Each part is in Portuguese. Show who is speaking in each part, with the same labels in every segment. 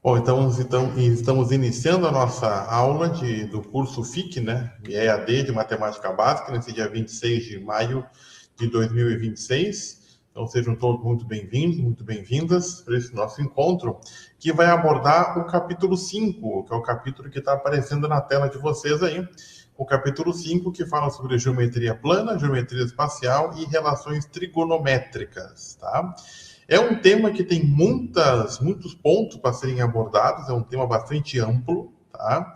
Speaker 1: Bom, estamos iniciando a nossa aula do curso FIC, né? EAD de Matemática Básica, nesse dia 26 de maio de 2026. Então, sejam todos muito bem-vindos, muito bem-vindas para esse nosso encontro, que vai abordar o capítulo 5, que é o capítulo que está aparecendo na tela de vocês aí. O capítulo 5, que fala sobre geometria plana, geometria espacial e relações trigonométricas, tá? É um tema que tem muitos pontos para serem abordados, é um tema bastante amplo, tá?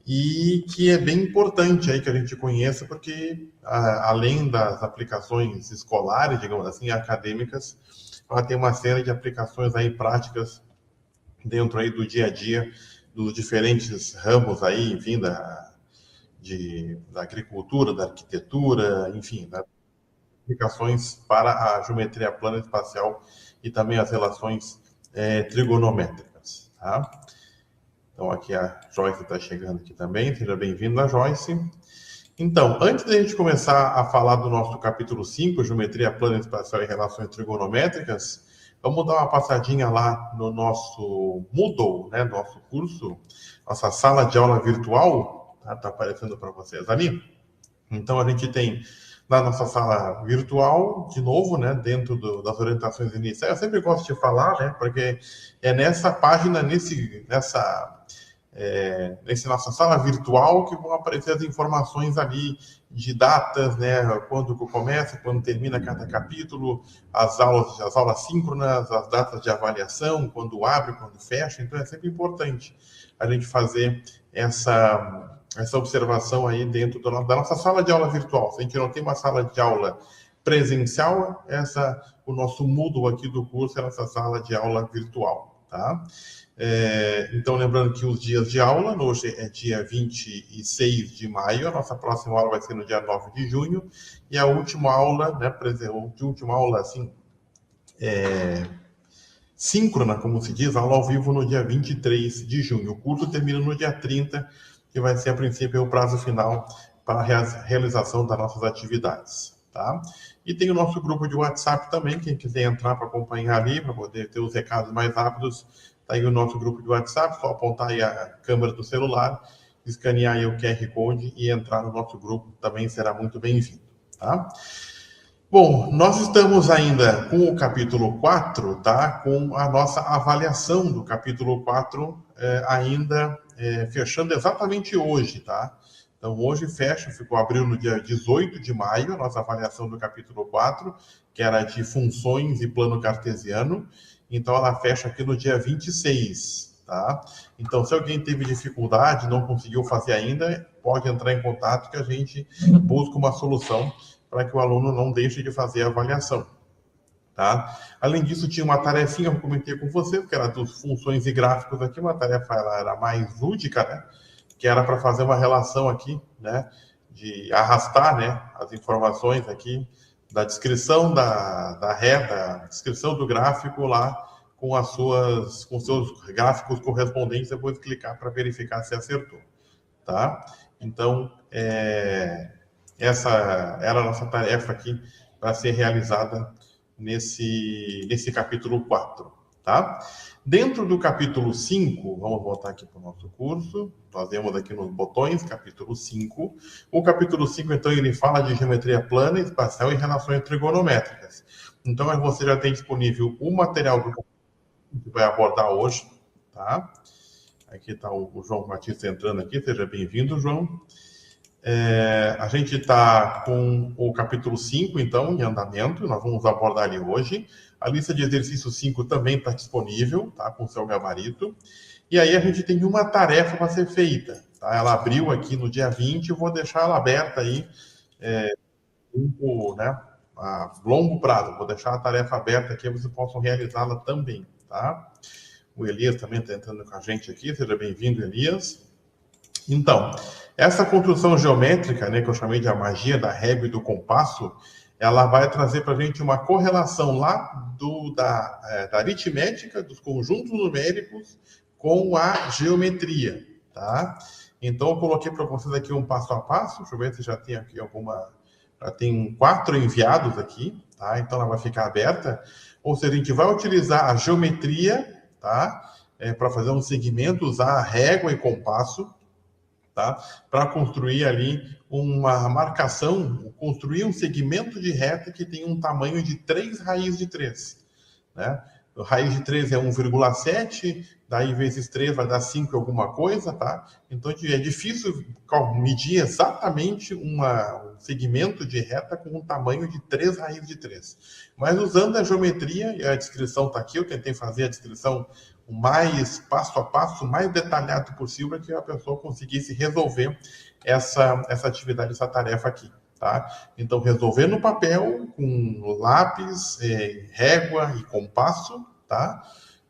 Speaker 1: E que é bem importante aí que a gente conheça, porque além das aplicações escolares, digamos assim, acadêmicas, ela tem uma série de aplicações aí práticas dentro aí do dia a dia, dos diferentes ramos aí, enfim, da agricultura, da arquitetura, enfim, das aplicações para a geometria plana espacial e também as relações trigonométricas. Tá? Então, aqui a Joyce está chegando aqui também. Seja bem-vinda, Joyce. Então, antes da gente começar a falar do nosso capítulo 5, Geometria Plana Espacial e Relações Trigonométricas, vamos dar uma passadinha lá no nosso Moodle, né, nosso curso, nossa sala de aula virtual, tá aparecendo para vocês ali. Então, a gente tem na nossa sala virtual, de novo, né, dentro das orientações iniciais. Eu sempre gosto de falar, né, porque é nessa página, nessa nossa sala virtual que vão aparecer as informações ali de datas, né, quando começa, quando termina cada capítulo, as aulas síncronas, as datas de avaliação, quando abre, quando fecha. Então, é sempre importante a gente fazer essa observação aí dentro da nossa sala de aula virtual. Se a gente não tem uma sala de aula presencial, o nosso Moodle aqui do curso é essa sala de aula virtual, tá? Então, lembrando que os dias de aula, hoje é dia 26 de maio, a nossa próxima aula vai ser no dia 9 de junho, e a última aula, né, assim, síncrona, como se diz, aula ao vivo no dia 23 de junho. O curso termina no dia 30, que vai ser, a princípio, o prazo final para a realização das nossas atividades, tá? E tem o nosso grupo de WhatsApp também, quem quiser entrar para acompanhar ali, para poder ter os recados mais rápidos, tá aí o nosso grupo de WhatsApp, só apontar aí a câmera do celular, escanear aí o QR Code e entrar no nosso grupo, também será muito bem-vindo, tá? Bom, nós estamos ainda com o capítulo 4, tá? Com a nossa avaliação do capítulo 4 ainda fechando exatamente hoje, tá? Então, hoje abriu no dia 18 de maio, a nossa avaliação do capítulo 4, que era de funções e plano cartesiano. Então, ela fecha aqui no dia 26, tá? Então, se alguém teve dificuldade, não conseguiu fazer ainda, pode entrar em contato que a gente busca uma solução para que o aluno não deixe de fazer a avaliação. Tá? Além disso, tinha uma tarefinha que eu comentei com você, que era dos funções e gráficos aqui, uma tarefa ela era mais lúdica, né? Que era para fazer uma relação aqui, né? De arrastar, né? As informações aqui da descrição da reta, descrição do gráfico lá com seus gráficos correspondentes, depois clicar para verificar se acertou, tá? Então, essa era a nossa tarefa aqui para ser realizada nesse capítulo 4, tá? Dentro do capítulo 5, vamos voltar aqui para o nosso curso, nós vemos aqui nos botões, capítulo 5. O capítulo 5, então, ele fala de geometria plana, espacial e relações trigonométricas. Então, você já tem disponível o material do que vai abordar hoje, tá? Aqui está o João Batista entrando aqui, seja bem-vindo, João. A gente está com o capítulo 5, então, em andamento, nós vamos abordar ele hoje. A lista de exercício 5 também está disponível, tá, com o seu gabarito. E aí a gente tem uma tarefa para ser feita. Tá? Ela abriu aqui no dia 20, eu vou deixar ela aberta aí, né, a longo prazo. Vou deixar a tarefa aberta aqui, vocês possam realizá-la também, tá? O Elias também está entrando com a gente aqui, seja bem-vindo, Elias. Então, essa construção geométrica, né, que eu chamei de a magia da régua e do compasso, ela vai trazer para a gente uma correlação lá da aritmética, dos conjuntos numéricos, com a geometria, tá? Então, eu coloquei para vocês aqui um passo a passo. Deixa eu ver se já tem aqui já tem 4 enviados aqui, tá? Então, ela vai ficar aberta. Ou seja, a gente vai utilizar a geometria, tá? para fazer um segmento, usar régua e compasso, tá? Para construir ali uma marcação, construir um segmento de reta que tem um tamanho de 3 raízes de 3, né? O raiz de 3 é 1,7, daí vezes 3 vai dar 5 alguma coisa, tá? Então é difícil medir exatamente um segmento de reta com um tamanho de 3 raízes de 3. Mas usando a geometria, e a descrição está aqui, eu tentei fazer a descrição o mais passo a passo, o mais detalhado possível, para que a pessoa conseguisse resolver essa atividade, essa tarefa aqui. Tá? Então, resolver no papel, com lápis, régua e compasso, tá?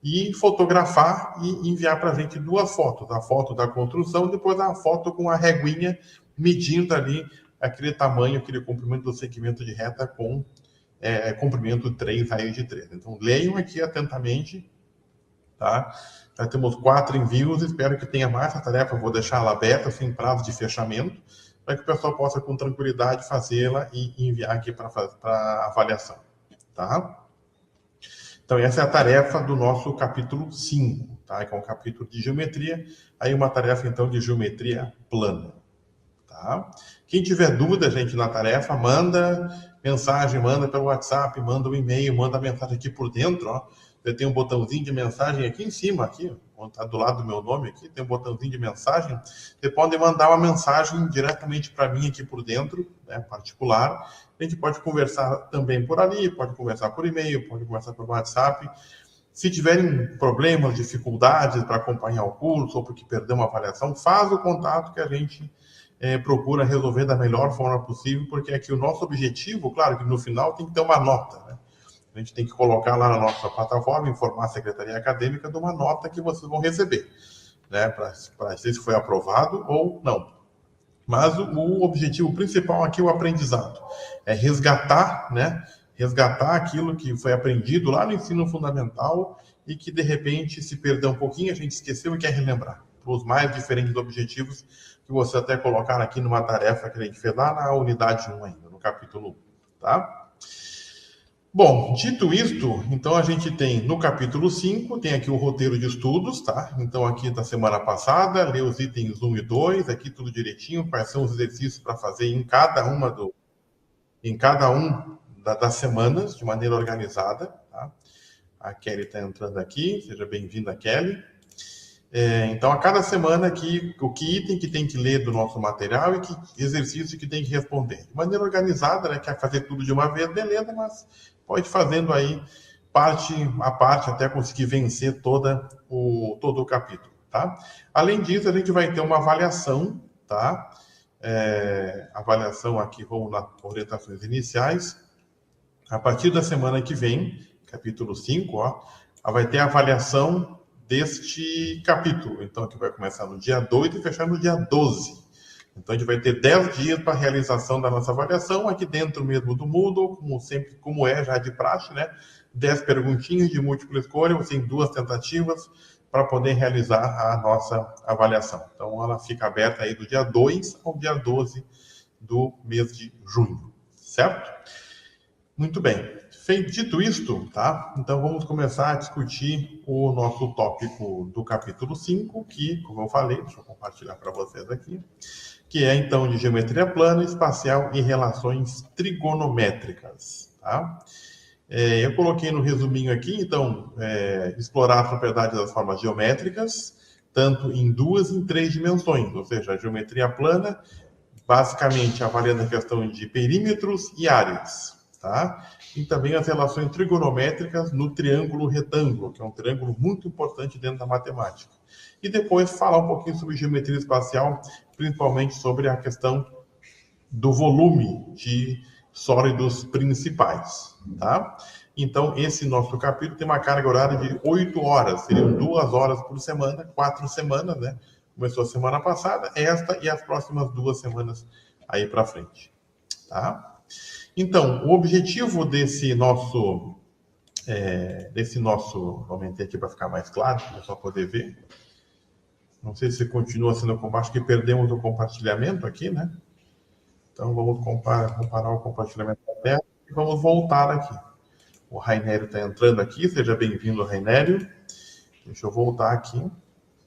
Speaker 1: E fotografar e enviar para a gente 2 fotos. A foto da construção e depois a foto com a reguinha medindo ali aquele tamanho, aquele comprimento do segmento de reta com comprimento 3, raiz de 3. Então, leiam aqui atentamente, tá? Já temos 4 envios, espero que tenha mais. Essa tarefa eu vou deixar ela aberta, sem prazo de fechamento, para que o pessoal possa, com tranquilidade, fazê-la e enviar aqui para avaliação. Tá? Então, essa é a tarefa do nosso capítulo 5, tá? Que é um capítulo de geometria, aí uma tarefa, então, de geometria plana. Tá? Quem tiver dúvida, gente, na tarefa, manda mensagem, manda pelo WhatsApp, manda um e-mail, manda mensagem aqui por dentro, ó. Você tem um botãozinho de mensagem aqui em cima, aqui, está do lado do meu nome aqui, tem um botãozinho de mensagem. Você pode mandar uma mensagem diretamente para mim aqui por dentro, né, particular. A gente pode conversar também por ali, pode conversar por e-mail, pode conversar por WhatsApp. Se tiverem problemas, dificuldades para acompanhar o curso ou porque perdeu uma avaliação, faz o contato que a gente procura resolver da melhor forma possível, porque aqui o nosso objetivo, claro que no final tem que ter uma nota, né? A gente tem que colocar lá na nossa plataforma, informar a Secretaria Acadêmica de uma nota que vocês vão receber, né? Para dizer se foi aprovado ou não. Mas o objetivo principal aqui é o aprendizado. É resgatar, né? Resgatar aquilo que foi aprendido lá no ensino fundamental e que, de repente, se perdeu um pouquinho, a gente esqueceu e quer relembrar. Para os mais diferentes objetivos que você até colocar aqui numa tarefa que a gente fez lá na unidade 1 ainda, no capítulo 1, tá? Bom, dito isto, então a gente tem no capítulo 5, tem aqui o roteiro de estudos, tá? Então aqui da semana passada, lê os itens 1 e 2, aqui tudo direitinho, quais são os exercícios para fazer em cada das semanas, de maneira organizada, tá? A Kelly está entrando aqui, seja bem-vinda, Kelly. Então, a cada semana aqui, o que item que tem que ler do nosso material e que exercício que tem que responder. De maneira organizada, né? Quer fazer tudo de uma vez, beleza, mas pode ir fazendo aí parte a parte até conseguir vencer todo o capítulo, tá? Além disso, a gente vai ter uma avaliação, tá? Avaliação aqui, vamos nas orientações iniciais. A partir da semana que vem, capítulo 5, ó, vai ter a avaliação deste capítulo. Então, que vai começar no dia 2 e fechar no dia 12. Então, a gente vai ter 10 dias para a realização da nossa avaliação, aqui dentro mesmo do Moodle, como sempre, como é já de praxe, né? 10 perguntinhas de múltipla escolha, você tem 2 tentativas para poder realizar a nossa avaliação. Então, ela fica aberta aí do dia 2 ao dia 12 do mês de junho, certo? Muito bem. Dito isto, tá? Então vamos começar a discutir o nosso tópico do capítulo 5, que, como eu falei, deixa eu compartilhar para vocês aqui, que é então de geometria plana, espacial e relações trigonométricas, tá? Eu coloquei no resuminho aqui, então, explorar as propriedades das formas geométricas, tanto em 2 e em 3 dimensões, ou seja, a geometria plana, basicamente avaliando a questão de perímetros e áreas, tá? E também as relações trigonométricas no triângulo retângulo, que é um triângulo muito importante dentro da matemática. E depois falar um pouquinho sobre geometria espacial, principalmente sobre a questão do volume de sólidos principais, tá? Então, esse nosso capítulo tem uma carga horária de 8 horas, seriam 2 horas por semana, 4 semanas, né? Começou a semana passada, esta e as próximas 2 semanas aí para frente, tá? Então, o objetivo desse nosso, vou aumentar aqui para ficar mais claro, para só poder ver. Não sei se continua sendo como, acho que perdemos o compartilhamento aqui, né? Então, vamos comparar o compartilhamento da tela e vamos voltar aqui. O Rainério está entrando aqui, seja bem-vindo, Rainério. Deixa eu voltar aqui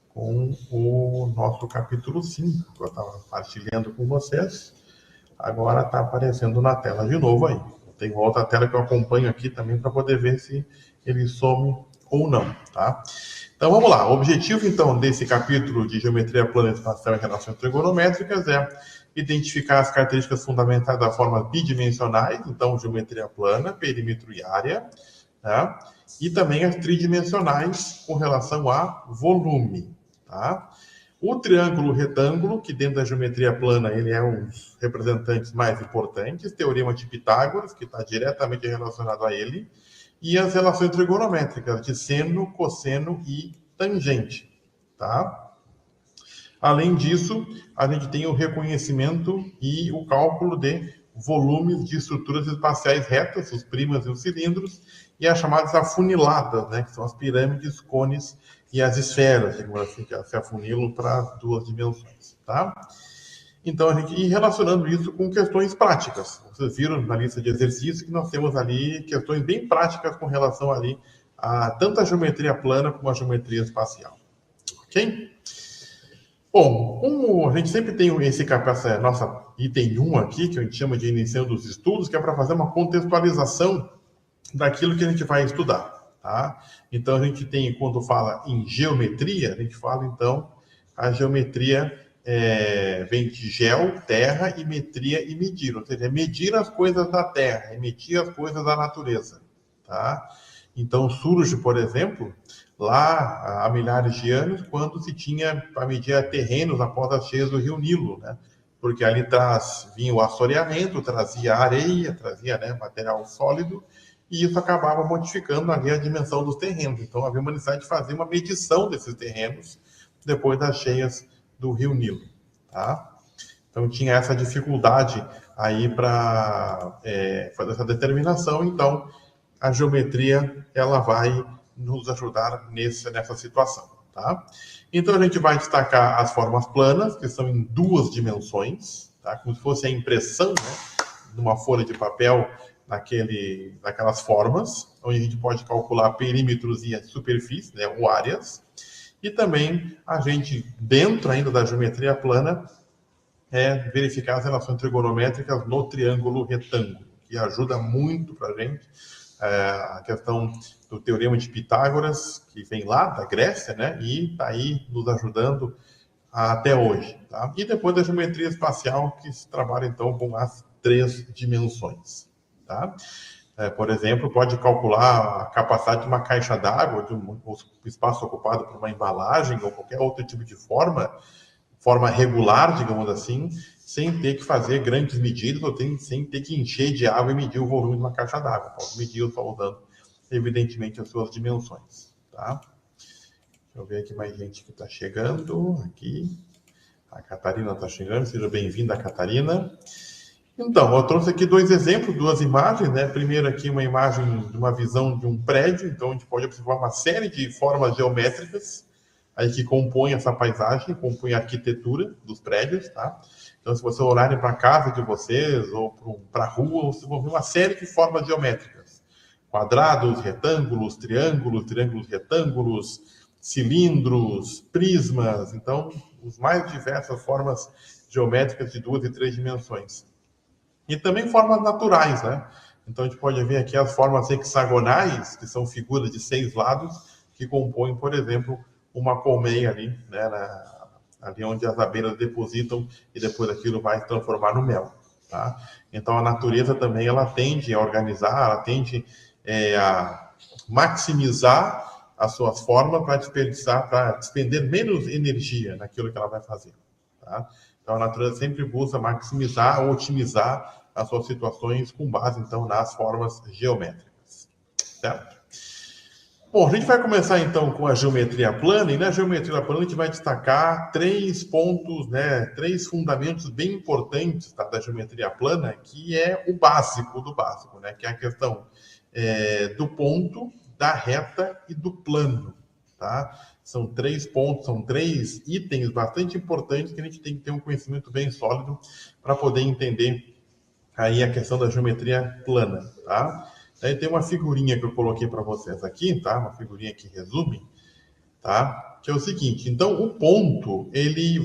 Speaker 1: com o nosso capítulo 5, que eu estava partilhando com vocês. Agora está aparecendo na tela de novo aí. Tem outra tela que eu acompanho aqui também para poder ver se ele some ou não, tá? Então vamos lá. O objetivo então desse capítulo de geometria plana espacial e relações trigonométricas é identificar as características fundamentais das formas bidimensionais, então geometria plana, perímetro e área, tá? E também as tridimensionais com relação a volume, tá? O triângulo retângulo, que dentro da geometria plana ele é um dos representantes mais importantes, teorema de Pitágoras, que está diretamente relacionado a ele, e as relações trigonométricas de seno, cosseno e tangente, tá? Além disso, a gente tem o reconhecimento e o cálculo de volumes de estruturas espaciais retas, os primas e os cilindros, e as chamadas afuniladas, né, que são as pirâmides, cones e as esferas, digamos assim, que se afunilam para as duas dimensões, tá? Então, a gente ir relacionando isso com questões práticas. Vocês viram na lista de exercícios que nós temos ali questões bem práticas com relação ali a tanto a geometria plana como a geometria espacial. Ok? Bom, como a gente sempre tem essa nossa item 1 aqui, que a gente chama de iniciando os estudos, que é para fazer uma contextualização daquilo que a gente vai estudar, tá? Então, a gente tem, quando fala em geometria, a gente fala, então, a geometria vem de geo, terra, e metria e medir, ou seja, medir as coisas da terra, medir as coisas da natureza, tá? Então, surge, por exemplo, lá há milhares de anos, quando se tinha para medir terrenos após as cheias do rio Nilo, né? Porque ali vinha o assoreamento, trazia areia, trazia, né, material sólido, e isso acabava modificando ali a dimensão dos terrenos. Então, havia uma necessidade de fazer uma medição desses terrenos depois das cheias do rio Nilo, tá? Então, tinha essa dificuldade aí para fazer essa determinação. Então, a geometria ela vai nos ajudar nessa situação, tá? Então, a gente vai destacar as formas planas, que são em duas dimensões, tá? Como se fosse a impressão, né, numa folha de papel, daquelas formas, onde a gente pode calcular perímetros e superfície, né, ou áreas. E também a gente, dentro ainda da geometria plana, verificar as relações trigonométricas no triângulo retângulo, que ajuda muito para a gente a questão do teorema de Pitágoras, que vem lá da Grécia, né, e está aí nos ajudando até hoje, tá? E depois da geometria espacial, que se trabalha então com as três dimensões, tá? Por exemplo, pode calcular a capacidade de uma caixa d'água, de um espaço ocupado por uma embalagem ou qualquer outro tipo de forma regular, digamos assim, sem ter que fazer grandes medidas ou sem ter que encher de água e medir o volume de uma caixa d'água. Pode medir só usando, evidentemente, as suas dimensões, tá? Deixa eu ver aqui mais gente que está chegando aqui. A Catarina está chegando, seja bem-vinda, Catarina. Então, eu trouxe aqui dois exemplos, duas imagens, né? Primeiro aqui uma imagem de uma visão de um prédio, então a gente pode observar uma série de formas geométricas aí que compõem essa paisagem, compõem a arquitetura dos prédios, tá? Então, se vocês olharem para a casa de vocês ou para a rua, vocês vão ver uma série de formas geométricas. Quadrados, retângulos, triângulos, retângulos, cilindros, prismas, então, as mais diversas formas geométricas de 2 e 3 dimensões. E também formas naturais, né? Então, a gente pode ver aqui as formas hexagonais, que são figuras de 6 lados, que compõem, por exemplo, uma colmeia ali, né? Ali onde as abelhas depositam e depois aquilo vai se transformar no mel, tá? Então, a natureza também, ela tende a organizar, ela tende a maximizar as suas formas para despender menos energia naquilo que ela vai fazer, tá? Então, a natureza sempre busca maximizar ou otimizar as suas situações com base, então, nas formas geométricas, certo? Bom, a gente vai começar, então, com a geometria plana, e na geometria plana a gente vai destacar 3 pontos, né, 3 fundamentos bem importantes, tá, da geometria plana, que é o básico do básico, né, que é a questão do ponto, da reta e do plano, tá? São 3 pontos, são 3 itens bastante importantes que a gente tem que ter um conhecimento bem sólido para poder entender aí a questão da geometria plana, tá? Aí tem uma figurinha que eu coloquei para vocês aqui, tá? Uma figurinha que resume. tá? Que é o seguinte, então o ponto, ele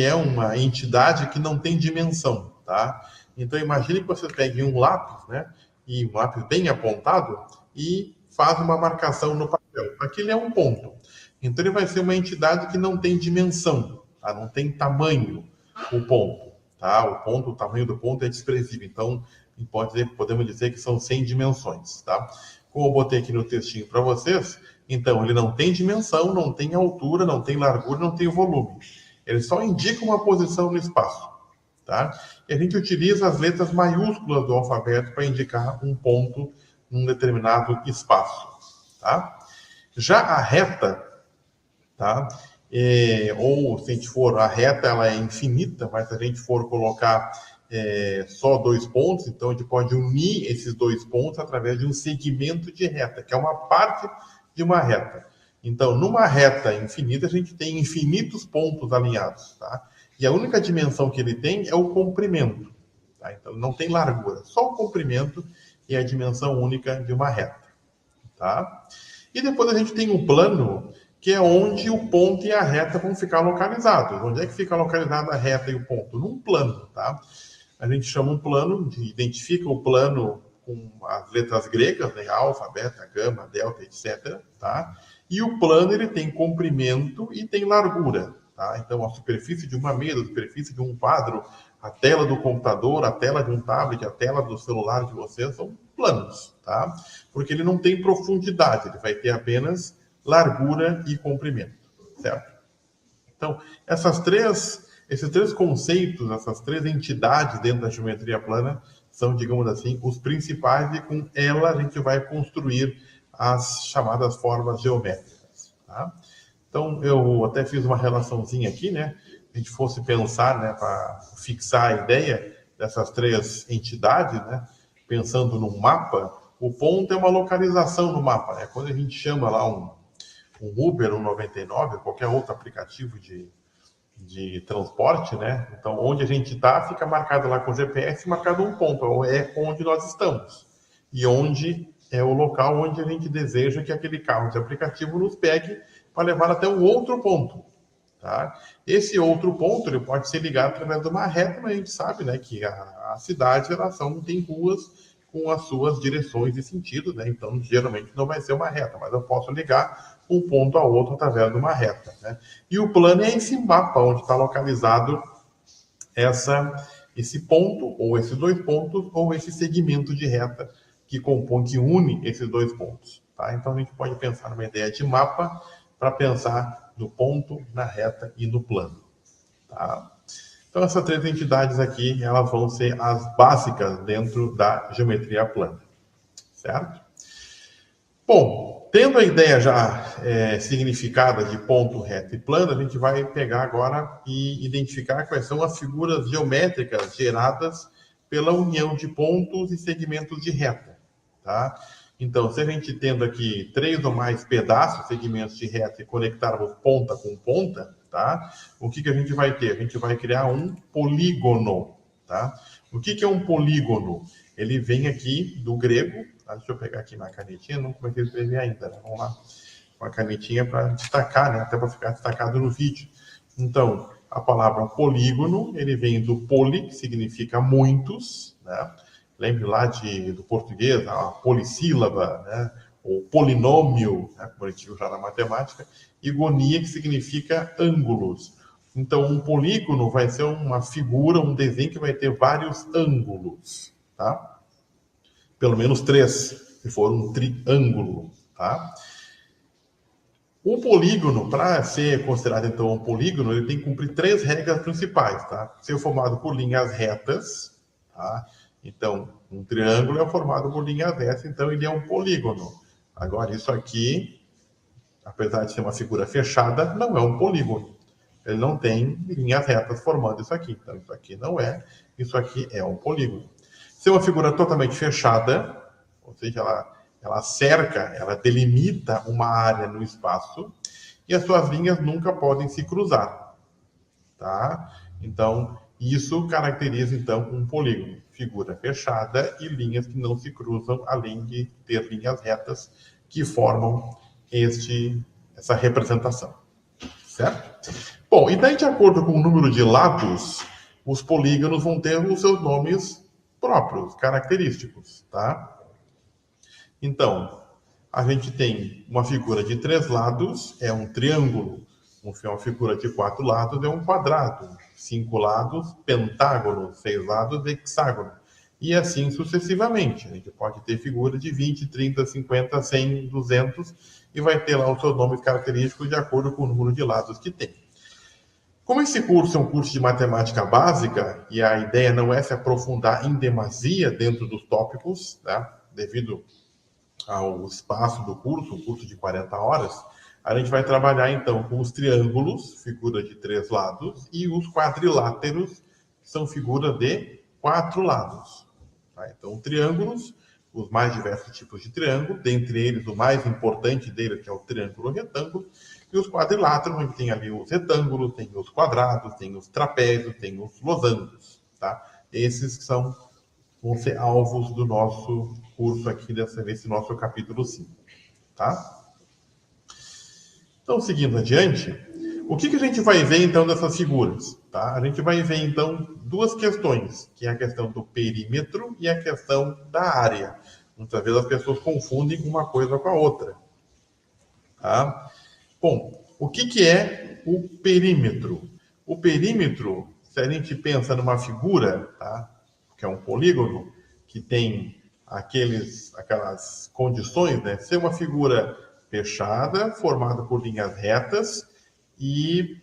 Speaker 1: é uma entidade que não tem dimensão, tá? Então imagine que você pegue um lápis, né? E um lápis bem apontado e faz uma marcação no papel. Aquilo é um ponto. Então ele vai ser uma entidade que não tem dimensão, tá? Não tem tamanho o ponto, tá? O tamanho do ponto é desprezível. Então podemos dizer que são 100 dimensões, tá? Como eu botei aqui no textinho para vocês, então ele não tem dimensão, não tem altura, não tem largura, não tem volume. Ele só indica uma posição no espaço, tá? E a gente utiliza as letras maiúsculas do alfabeto para indicar um ponto num determinado espaço, tá? Já a reta, tá? Ou se a gente for, a reta ela é infinita, mas se a gente for colocar só 2 pontos, então a gente pode unir esses 2 pontos através de um segmento de reta, que é uma parte de uma reta. Então, numa reta infinita, a gente tem infinitos pontos alinhados, tá? E a única dimensão que ele tem é o comprimento, tá? Então, não tem largura, só o comprimento é a dimensão única de uma reta, tá? E depois a gente tem um plano, que é onde o ponto e a reta vão ficar localizados. Onde é que fica localizada a reta e o ponto? Num plano, tá? A gente chama um plano, identifica o plano com as letras gregas, né? Alfa, beta, gama, delta, etc. Tá? E o plano ele tem comprimento e tem largura. Tá? Então, a superfície de uma mesa, a superfície de um quadro, a tela do computador, a tela de um tablet, a tela do celular de vocês são planos, tá? Porque ele não tem profundidade, ele vai ter apenas largura e comprimento, certo? Então, esses três conceitos, essas três entidades dentro da geometria plana são, digamos assim, os principais e com ela a gente vai construir as chamadas formas geométricas, tá? Então, eu até fiz uma relaçãozinha aqui, né? Se a gente fosse pensar, né, para fixar a ideia dessas três entidades, né? Pensando num mapa, o ponto é uma localização no mapa, né? Quando a gente chama lá um Uber, um 99, qualquer outro aplicativo de transporte, né? Então, onde a gente está, fica marcado lá com o GPS, marcado um ponto, é onde nós estamos. E onde é o local onde a gente deseja que aquele carro de aplicativo nos pegue para levar até um outro ponto, tá? Esse outro ponto, ele pode ser ligado através de uma reta, mas a gente sabe, né, que a cidade, tem ruas com as suas direções e sentidos, né? Então, geralmente não vai ser uma reta, mas eu posso ligar um ponto ao outro através de uma reta, né? E o plano é esse mapa onde está localizado esse ponto, ou esses 2 pontos, ou esse segmento de reta que compõe, que une esses 2 pontos, tá? Então, a gente pode pensar numa ideia de mapa para pensar no ponto, na reta e no plano, tá? Então, essas três entidades aqui, elas vão ser as básicas dentro da geometria plana, certo? Bom, tendo a ideia já significada de ponto, reta e plano, a gente vai pegar agora e identificar quais são as figuras geométricas geradas pela união de pontos e segmentos de reta, tá? Então, se a gente tendo aqui 3 ou mais pedaços, segmentos de reta e conectarmos ponta com ponta, tá? O que a gente vai ter? A gente vai criar um polígono, tá? O que é um polígono? Ele vem aqui do grego, tá? Deixa eu pegar aqui uma canetinha, não comecei a escrever ainda, né? Vamos lá. Uma canetinha para destacar, né? Até para ficar destacado no vídeo. Então, a palavra polígono, ele vem do poli, que significa muitos, né? Lembre lá do português, a polissílaba, né? O polinômio, né? Como a gente viu já na matemática, e gonia, que significa ângulos. Então, um polígono vai ser uma figura, um desenho que vai ter vários ângulos, tá? Pelo menos 3, se for um triângulo, tá? O polígono, para ser considerado então um polígono, ele tem que cumprir 3 regras principais, tá? Ser formado por linhas retas, tá? Então, um triângulo é formado por linhas retas, então ele é um polígono. Agora, isso aqui, apesar de ser uma figura fechada, não é um polígono. Ele não tem linhas retas formando isso aqui. Então, isso aqui não é, isso aqui é um polígono. Se é uma figura totalmente fechada, ou seja, ela cerca, ela delimita uma área no espaço e as suas linhas nunca podem se cruzar, tá? Então, isso caracteriza, então, um polígono. Figura fechada e linhas que não se cruzam, além de ter linhas retas que formam essa representação, certo? Bom, e daí, de acordo com o número de lados, os polígonos vão ter os seus nomes próprios, característicos, tá? Então, a gente tem uma figura de 3 lados, é um triângulo. Uma figura de 4 lados é um quadrado. 5 lados, pentágono. 6 lados, hexágono. E assim sucessivamente. A gente pode ter figura de 20, 30, 50, 100, 200 e vai ter lá os seus nomes característicos de acordo com o número de lados que tem. Como esse curso é um curso de matemática básica e a ideia não é se aprofundar em demasia dentro dos tópicos, tá? Devido ao espaço do curso, um curso de 40 horas, a gente vai trabalhar então com os triângulos, figura de 3 lados, e os quadriláteros, que são figura de 4 lados. Tá? Então, triângulos, os mais diversos tipos de triângulo, dentre eles o mais importante deles, que é o triângulo retângulo, e os quadriláteros, onde tem ali os retângulos, tem os quadrados, tem os trapézios, tem os losangos. Tá? Esses vão ser alvos do nosso curso aqui, nesse nosso capítulo 5. Tá? Então, seguindo adiante, o que a gente vai ver, então, dessas figuras? Tá? A gente vai ver, então, 2 questões, que é a questão do perímetro e a questão da área. Muitas vezes as pessoas confundem uma coisa com a outra. Tá? Bom, o que é o perímetro? O perímetro, se a gente pensa numa figura, tá? Que é um polígono, que tem aquelas condições, né? Ser uma figura fechada, formada por linhas retas e...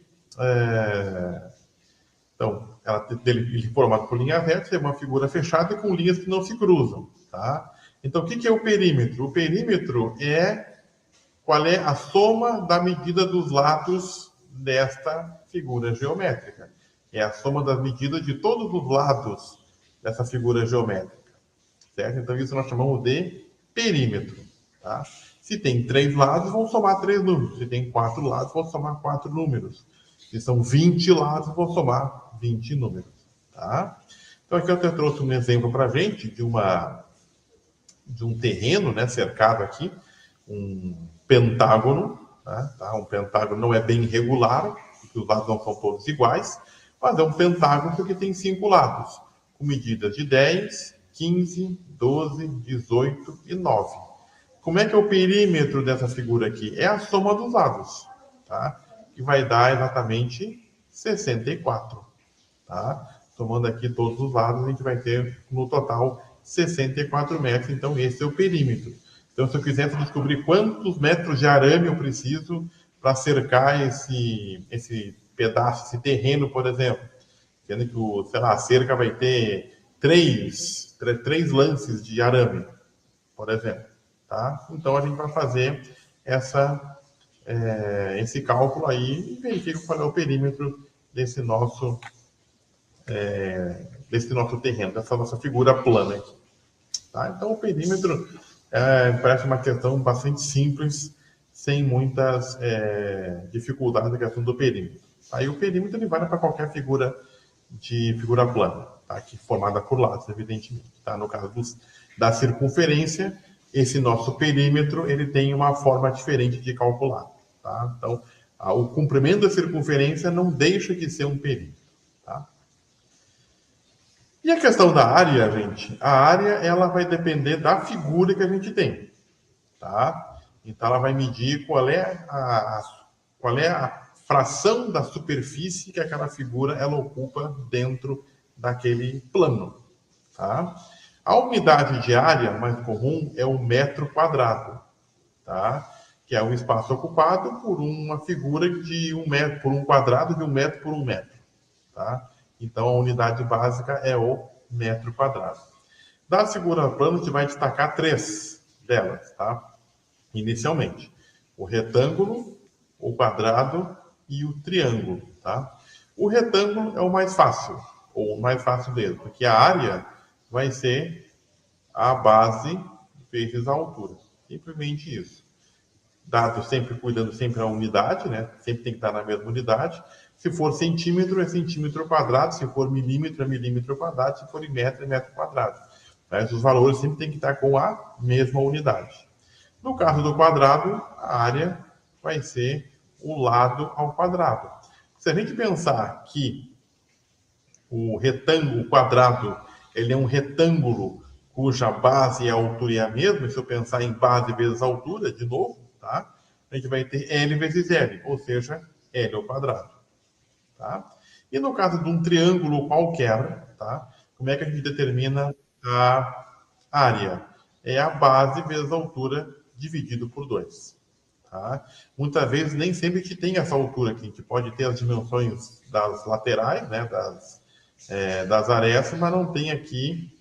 Speaker 1: Então, ele formado por linhas retas, é uma figura fechada com linhas que não se cruzam, tá? Então, o que é o perímetro? O perímetro qual é a soma da medida dos lados desta figura geométrica. É a soma das medidas de todos os lados dessa figura geométrica, certo? Então, isso nós chamamos de perímetro, tá? Se tem 3 lados, vão somar 3 números. Se tem 4 lados, vão somar 4 números. Se são 20 lados, vão somar 20 números, tá? Então, aqui eu trouxe um exemplo para a gente de um terreno, né, cercado aqui, um pentágono, tá? Um pentágono não é bem regular, porque os lados não são todos iguais, mas é um pentágono porque tem 5 lados, com medidas de 10, 15, 12, 18 e 9. Como é que é o perímetro dessa figura aqui? É a soma dos lados, tá? Que vai dar exatamente 64, tá? Somando aqui todos os lados, a gente vai ter no total 64 metros, então esse é o perímetro. Então, se eu quisesse descobrir quantos metros de arame eu preciso para cercar esse pedaço, esse terreno, por exemplo, sendo que a cerca vai ter três lances de arame, por exemplo, tá? Então, a gente vai fazer esse cálculo aí e verifica qual é o perímetro desse nosso terreno, dessa nossa figura plana aqui. Tá? Então, o perímetro parece uma questão bastante simples, sem muitas dificuldades na questão do perímetro. Aí o perímetro ele vale para qualquer figura plana, tá? Que formada por lados, evidentemente. Tá? No caso da circunferência, esse nosso perímetro ele tem uma forma diferente de calcular. Tá? Então, o comprimento da circunferência não deixa de ser um perímetro. Tá? E a questão da área, gente? A área ela vai depender da figura que a gente tem. Tá? Então, ela vai medir qual é a fração da superfície que aquela figura ela ocupa dentro daquele plano. Tá? A unidade de área mais comum é o metro quadrado, tá? Que é o espaço ocupado por uma figura de 1 metro, por um quadrado de 1 metro por 1 metro. Tá? Então, a unidade básica é o metro quadrado. Da figura plana, a gente vai destacar 3 delas, tá? Inicialmente. O retângulo, o quadrado e o triângulo, tá? O retângulo é o mais fácil, ou o mais fácil mesmo, porque a área vai ser a base vezes a altura. Simplesmente isso. Dado sempre, cuidando sempre da unidade, né? Sempre tem que estar na mesma unidade. Se for centímetro, é centímetro quadrado. Se for milímetro, é milímetro quadrado. Se for em metro, é metro quadrado. Mas os valores sempre tem que estar com a mesma unidade. No caso do quadrado, a área vai ser o lado ao quadrado. Se a gente pensar que o retângulo, o quadrado, ele é um retângulo cuja base e a altura é a mesma, se eu pensar em base vezes altura, de novo, tá? A gente vai ter L vezes L, ou seja, L ao quadrado, tá? E no caso de um triângulo qualquer, tá? Como é que a gente determina a área? É a base vezes a altura dividido por 2. Tá? Muitas vezes nem sempre a gente tem essa altura aqui. A gente pode ter as dimensões das laterais, né, das arestas, mas não tem aqui,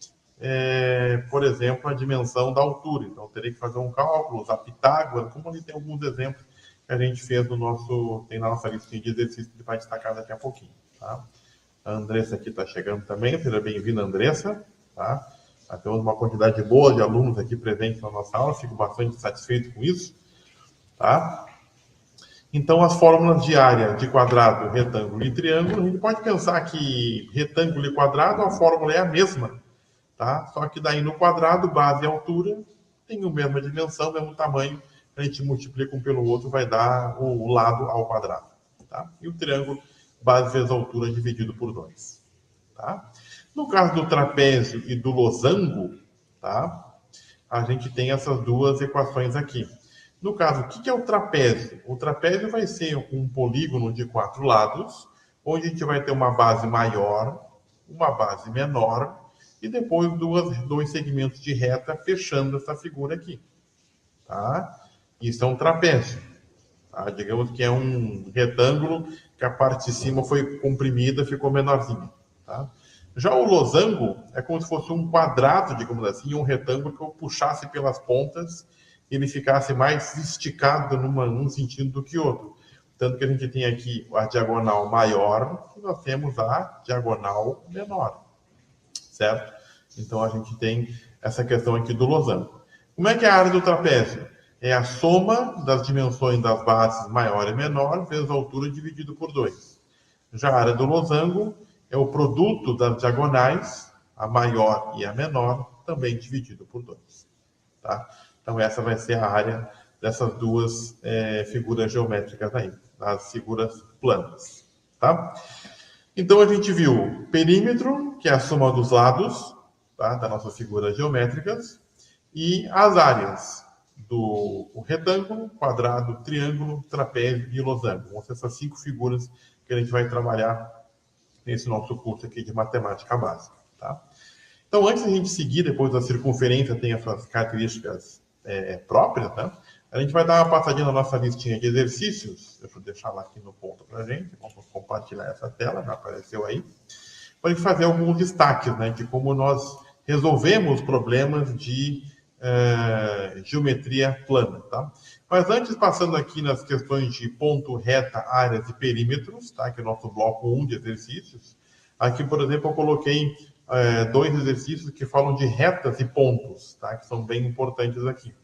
Speaker 1: por exemplo, a dimensão da altura. Então, teria que fazer um cálculo, usar Pitágoras, como ali tem alguns exemplos que a gente fez tem na nossa listinha de exercícios que vai destacar daqui a pouquinho. Tá? A Andressa aqui está chegando também. Seja bem-vinda, Andressa. Tá? Temos uma quantidade boa de alunos aqui presentes na nossa aula. Fico bastante satisfeito com isso. Tá? Então, as fórmulas de área de quadrado, retângulo e triângulo, a gente pode pensar que retângulo e quadrado, a fórmula é a mesma, tá? Só que daí no quadrado, base e altura, tem a mesma dimensão, mesmo tamanho, a gente multiplica um pelo outro, vai dar o lado ao quadrado, tá? E o triângulo, base vezes altura, dividido por 2, tá? No caso do trapézio e do losango, tá? A gente tem essas duas equações aqui. No caso, o que é o trapézio? O trapézio vai ser um polígono de 4 lados, onde a gente vai ter uma base maior, uma base menor, e depois dois segmentos de reta fechando essa figura aqui. Tá? Isso é um trapézio. Tá? Digamos que é um retângulo que a parte de cima foi comprimida, ficou menorzinha. Tá? Já o losango é como se fosse um quadrado, digamos assim, um retângulo que eu puxasse pelas pontas ele ficasse mais esticado num sentido do que outro. Tanto que a gente tem aqui a diagonal maior e nós temos a diagonal menor, certo? Então a gente tem essa questão aqui do losango. Como é que é a área do trapézio? É a soma das dimensões das bases maior e menor vezes a altura dividido por 2. Já a área do losango é o produto das diagonais, a maior e a menor, também dividido por 2. Tá? Então, essa vai ser a área dessas duas figuras geométricas aí, das figuras planas. Tá? Então, a gente viu perímetro, que é a soma dos lados, tá? Das nossas figuras geométricas, e as áreas do retângulo, quadrado, triângulo, trapézio e losango. Vão ser essas 5 figuras que a gente vai trabalhar nesse nosso curso aqui de matemática básica. Tá? Então, antes de a gente seguir, depois da circunferência tem as suas características próprias, né? A gente vai dar uma passadinha na nossa listinha de exercícios. Deixa eu deixar lá aqui no ponto para a gente. Vamos compartilhar essa tela, já apareceu aí. Para a gente fazer alguns destaques, né, de como nós resolvemos problemas de geometria plana, tá? Mas antes, passando aqui nas questões de ponto, reta, áreas e perímetros, tá? Que é o nosso bloco 1 de exercícios. Aqui, por exemplo, eu coloquei 2 exercícios que falam de retas e pontos, tá? Que são bem importantes aqui.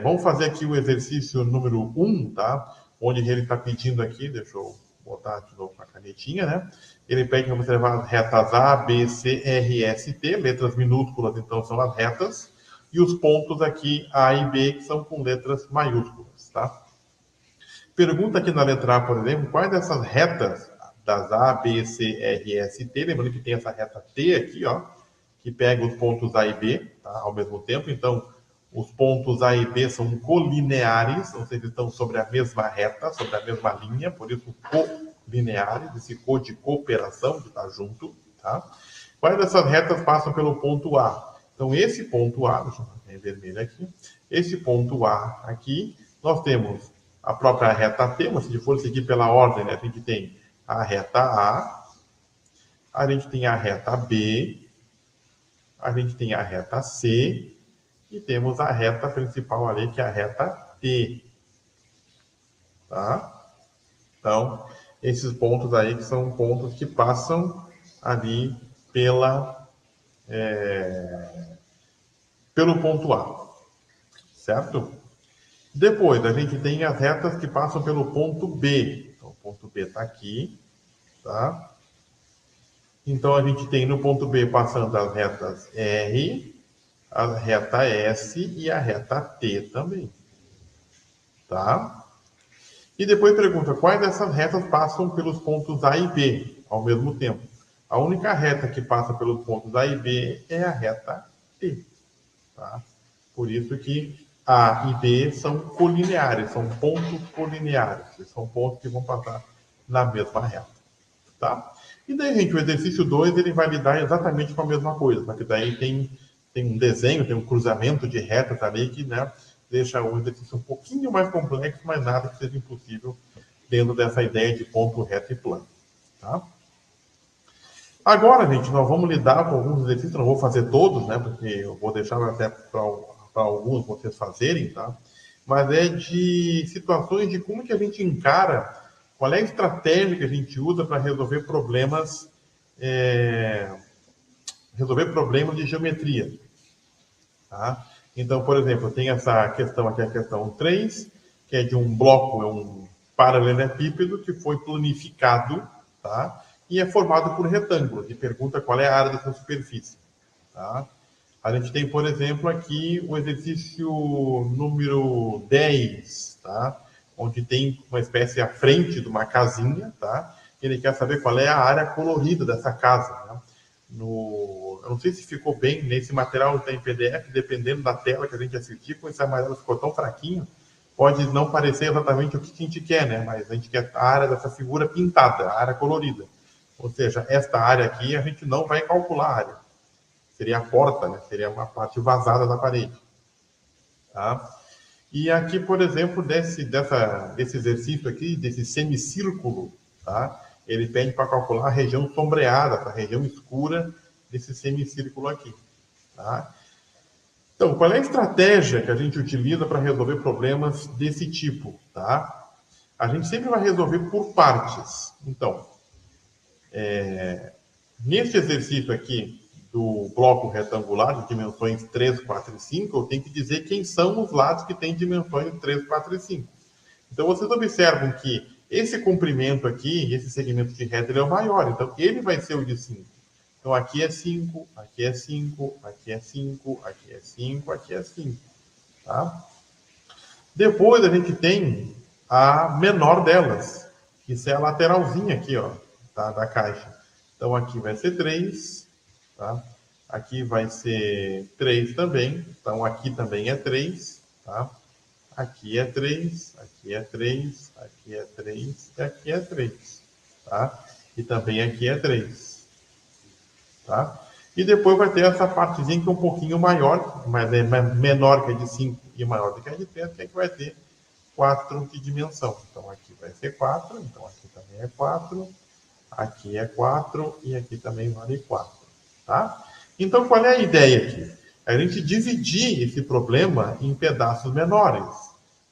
Speaker 1: Vamos fazer aqui o exercício número 1, tá? Onde ele está pedindo aqui, deixa eu botar de novo com a canetinha, né? Ele pede para observar as retas A, B, C, R, S e T, letras minúsculas, então são as retas, e os pontos aqui A e B, que são com letras maiúsculas, tá? Pergunta aqui na letra A, por exemplo, quais dessas retas das A, B, C, R, S e T, lembrando que tem essa reta T aqui, ó, que pega os pontos A e B, tá, ao mesmo tempo, então os pontos A e B são colineares, ou seja, estão sobre a mesma reta, sobre a mesma linha, por isso colineares, esse co de cooperação, de estar junto, tá? Quais dessas retas passam pelo ponto A? Então, esse ponto A, deixa eu fazer em vermelho aqui, esse ponto A aqui, nós temos a própria reta T, mas se for seguir pela ordem, né, a gente tem a reta a gente tem a reta B, a gente tem a reta C, e temos a reta principal ali, que é a reta T. Tá? Então, esses pontos aí que são pontos que passam ali pelo ponto A. Certo? Depois, a gente tem as retas que passam pelo ponto B. Então, o ponto B está aqui. Tá? Então, a gente tem no ponto B passando as retas R, a reta S e a reta T também. Tá? E depois pergunta, quais dessas retas passam pelos pontos A e B ao mesmo tempo? A única reta que passa pelos pontos A e B é a reta T. Tá? Por isso que A e B são colineares, são pontos colineares, são pontos que vão passar na mesma reta. Tá? E daí, gente, o exercício 2 ele vai lidar exatamente com a mesma coisa, porque daí tem um desenho, tem um cruzamento de retas ali que, né, deixa o exercício um pouquinho mais complexo, mas nada que seja impossível dentro dessa ideia de ponto reto e plano. Tá? Agora, gente, nós vamos lidar com alguns exercícios, não vou fazer todos, né, porque eu vou deixar até para alguns vocês fazerem, tá? Mas é de situações de como que a gente encara, qual é a estratégia que a gente usa para resolver problemas de geometria. Tá? Então, por exemplo, tem essa questão aqui, a questão 3, que é de um bloco, é um paralelepípedo que foi planificado, tá? E é formado por retângulos. E pergunta qual é a área dessa superfície. Tá? A gente tem, por exemplo, aqui o exercício número 10, tá? Onde tem uma espécie à frente de uma casinha, tá? Ele quer saber qual é a área colorida dessa casa. Né? Eu não sei se ficou bem nesse material que está em PDF, dependendo da tela que a gente assistir, como esse amarelo ficou tão fraquinho, pode não parecer exatamente o que a gente quer, né? Mas a gente quer a área dessa figura pintada, a área colorida. Ou seja, esta área aqui a gente não vai calcular a área. Seria a porta, né? Seria uma parte vazada da parede. Tá? E aqui, por exemplo, desse exercício aqui, desse semicírculo, tá? Ele pede para calcular a região sombreada, a região escura desse semicírculo aqui. Tá? Então, qual é a estratégia que a gente utiliza para resolver problemas desse tipo? Tá? A gente sempre vai resolver por partes. Então, neste exercício aqui do bloco retangular de dimensões 3, 4 e 5, eu tenho que dizer quem são os lados que têm dimensões 3, 4 e 5. Então, vocês observam que esse comprimento aqui, esse segmento de reta, ele é o maior. Então, ele vai ser o de 5. Então, aqui é 5, aqui é 5, aqui é 5, aqui é 5, aqui é 5. Tá? Depois, a gente tem a menor delas, que é a lateralzinha aqui, ó, tá, da caixa. Então, aqui vai ser 3, tá? Aqui vai ser 3 também. Então, aqui também é 3, tá? Aqui é 3, aqui é 3, aqui é 3 e aqui é 3, tá? E também aqui é 3, tá? E depois vai ter essa partezinha que é um pouquinho maior, mas é menor que a de 5 e maior do que a de 3, que é que vai ter 4 de dimensão. Então, aqui vai ser 4, então aqui também é 4, aqui é 4 e aqui também vale 4, tá? Então, qual é a ideia aqui? É a gente dividir esse problema em pedaços menores,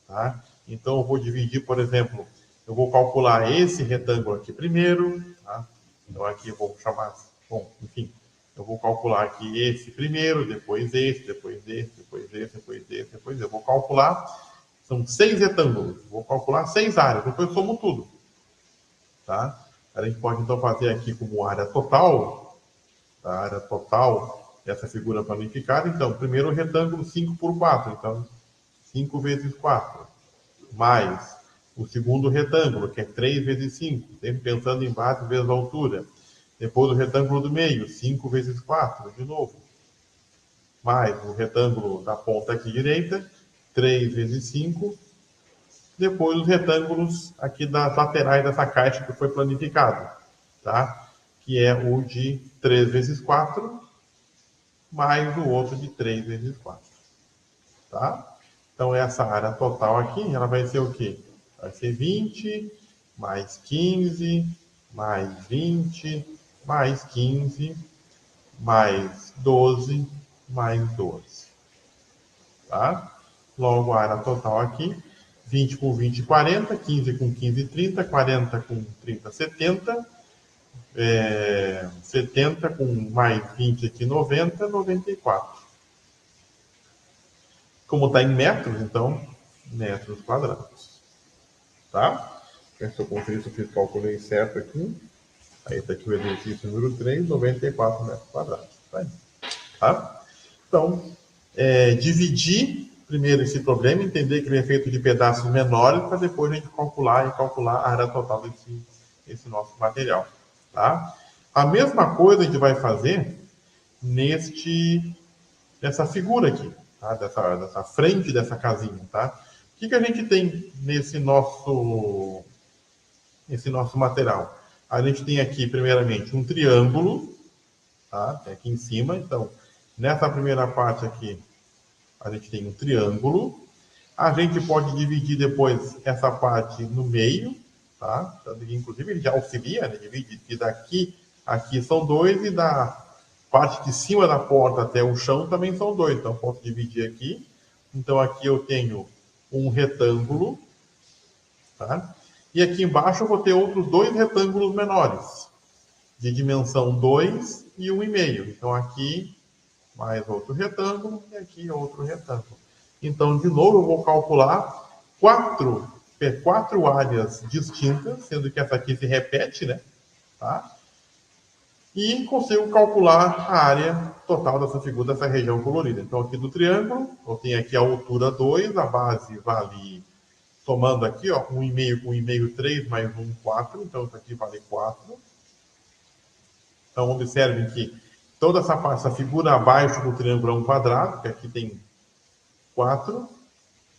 Speaker 1: tá? Então, eu vou dividir, por exemplo, eu vou calcular esse retângulo aqui primeiro, tá? Então, aqui eu vou chamar, bom, enfim, eu vou calcular aqui esse primeiro, depois esse, depois esse, depois esse, depois esse, depois eu vou calcular, são 6 retângulos, vou calcular 6 áreas, depois eu somo tudo, tá? A gente pode, então, fazer aqui como área total, a área total dessa figura planificada. Então, primeiro o retângulo 5 por 4, então 5 vezes 4, mais o segundo retângulo, que é 3 vezes 5, sempre pensando em base vezes altura. Depois o retângulo do meio, 5 vezes 4, de novo. Mais o retângulo da ponta aqui direita, 3 vezes 5. Depois os retângulos aqui das laterais dessa caixa que foi planificado, tá? Que é o de 3 vezes 4, mais o outro de 3 vezes 4, tá? Então, essa área total aqui, ela vai ser o quê? Vai ser 20, mais 15, mais 20, mais 15, mais 12, mais 12, tá? Logo, a área total aqui, 20 com 20, 40, 15 com 15, 30, 40 com 30, 70, 70 com mais 20 aqui, 90, 94. Como está em metros, então, metros quadrados. Tá? Se eu conferir se eu fiz calculei certo aqui. Aí está aqui o exercício número 3, 94 metros quadrados. Tá? Tá? Então, dividir primeiro esse problema, entender que ele é feito de pedaços menores, para depois a gente calcular a área total desse nosso material. Tá? A mesma coisa a gente vai fazer nessa figura aqui, tá? dessa frente dessa casinha. Tá? O que a gente tem nesse nosso material? A gente tem aqui, primeiramente, um triângulo, tá? Aqui em cima. Então, nessa primeira parte aqui, a gente tem um triângulo. A gente pode dividir depois essa parte no meio, tá? Inclusive, ele já auxilia, né? Divide que daqui aqui são 2 e da parte de cima da porta até o chão também são 2. Então, posso dividir aqui. Então, aqui eu tenho um retângulo, tá? E aqui embaixo eu vou ter outros 2 retângulos menores, de dimensão 2 e 1,5. Então, aqui mais outro retângulo e aqui outro retângulo. Então, de novo, eu vou calcular quatro áreas distintas, sendo que essa aqui se repete, né? Tá? E consigo calcular a área total dessa figura, dessa região colorida. Então, aqui do triângulo, eu tenho aqui a altura 2, a base vale, somando aqui, ó, 1,5 com 1,5, 3, mais 1, 4. Então, isso aqui vale 4. Então, observem que toda essa figura abaixo do triângulo é um quadrado, que aqui tem 4,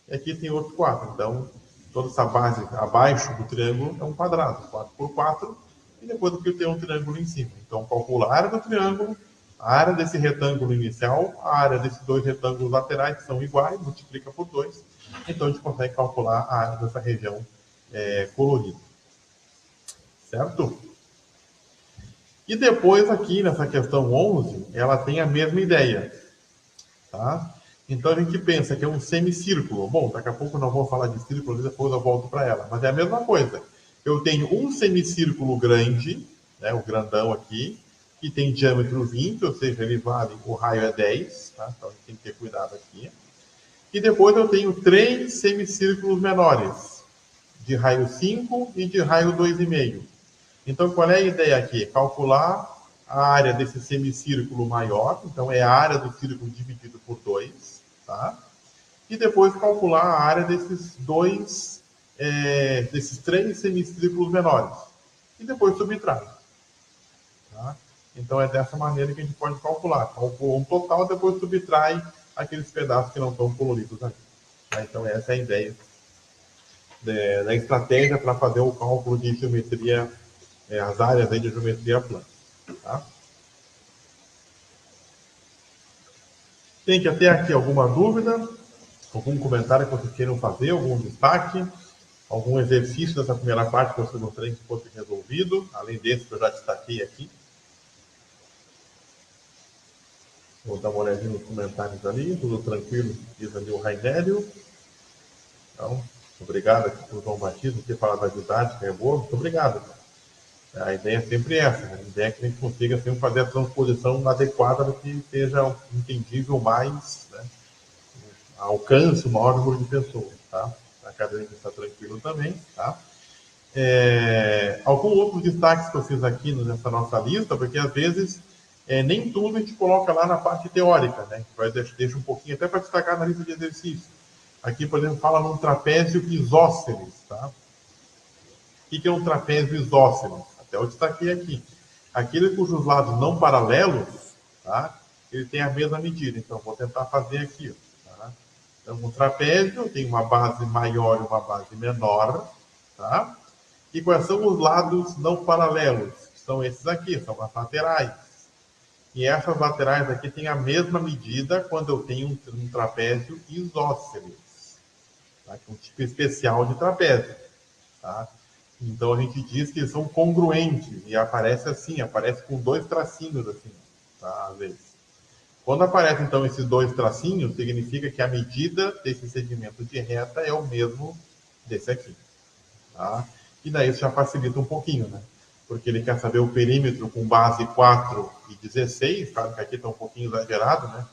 Speaker 1: e aqui tem outro 4. Então, toda essa base abaixo do triângulo é um quadrado, 4 por 4, e depois aqui tem um triângulo em cima. Então, calcula a área do triângulo, a área desse retângulo inicial, a área desses 2 retângulos laterais, que são iguais, multiplica por 2. Então, a gente consegue calcular a área dessa região colorida. Certo? E depois, aqui nessa questão 11, ela tem a mesma ideia. Tá? Então, a gente pensa que é um semicírculo. Bom, daqui a pouco eu não vou falar de círculo, depois eu volto para ela. Mas é a mesma coisa. Eu tenho um semicírculo grande, né, o grandão aqui, que tem diâmetro 20, ou seja, ele vale, o raio é 10. Tá? Então, a gente tem que ter cuidado aqui. E depois eu tenho 3 semicírculos menores, de raio 5 e de raio 2,5. Então, qual é a ideia aqui? Calcular a área desse semicírculo maior, então é a área do círculo dividido por 2, tá? E depois calcular a área desses 3 semicírculos menores. E depois subtrai. Tá? Então, é dessa maneira que a gente pode calcular. Calcula um total, depois subtrai aqueles pedaços que não estão coloridos aqui. Tá? Então, essa é a ideia da estratégia para fazer o cálculo de geometria, as áreas aí de geometria plana. Tá? Tem que ter aqui alguma dúvida, algum comentário que vocês queiram fazer, algum destaque, algum exercício dessa primeira parte que vocês gostariam que fosse resolvido, além desse que eu já destaquei aqui. Vou dar uma olhadinha nos comentários ali, tudo tranquilo, diz ali o Rainério. Então, obrigado aqui por João Batista, ter falado da didática, é boa, muito obrigado. A ideia é sempre essa, né? A ideia é que a gente consiga sempre fazer a transposição adequada do que seja entendível mais, né? Alcance o maior número de pessoas, tá? A acadêmica está tranquilo também, tá? Alguns outros destaques que eu fiz aqui nessa nossa lista, porque às vezes nem tudo a gente coloca lá na parte teórica, né? Vai deixar um pouquinho até para destacar na lista de exercícios. Aqui, por exemplo, fala num trapézio isósceles, tá? O que é um trapézio isósceles? Até eu destaquei aqui. Aquele cujos lados não paralelos, tá? Ele tem a mesma medida. Então, vou tentar fazer aqui. Tá? Então, um trapézio tem uma base maior e uma base menor. Tá? E quais são os lados não paralelos? São esses aqui, são as laterais. E essas laterais aqui têm a mesma medida quando eu tenho um trapézio isósceles. Tá? Que é um tipo especial de trapézio. Tá? Então a gente diz que eles são congruentes e aparece assim, aparece com 2 tracinhos assim, tá? Às vezes. Quando aparece então esses 2 tracinhos, significa que a medida desse segmento de reta é o mesmo desse aqui, tá? E daí isso já facilita um pouquinho, né? Porque ele quer saber o perímetro com base 4 e 16, claro que aqui está um pouquinho exagerado, né?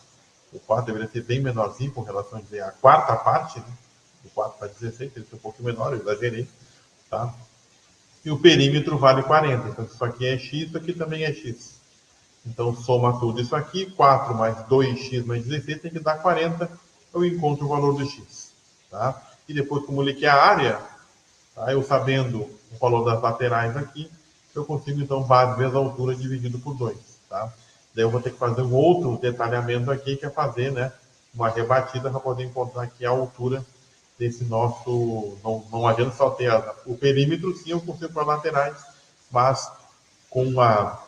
Speaker 1: O 4 deveria ser bem menorzinho com relação a dizer a quarta parte, né? Do 4 para 16, ele ser um pouquinho menor, eu exagerei, tá? E o perímetro vale 40. Então, isso aqui é x, isso aqui também é x. Então, soma tudo isso aqui. 4 mais 2x mais 16 tem que dar 40. eu encontro o valor do x. Tá? E depois, como ele quer a área, tá? Eu sabendo o valor das laterais aqui, eu consigo, então, base vezes a altura dividido por 2. Tá? Daí eu vou ter que fazer um outro detalhamento aqui, que é fazer, né, uma rebatida para poder encontrar aqui a altura desse nosso... Não adianta só ter o perímetro, sim, eu consigo para laterais, mas com a...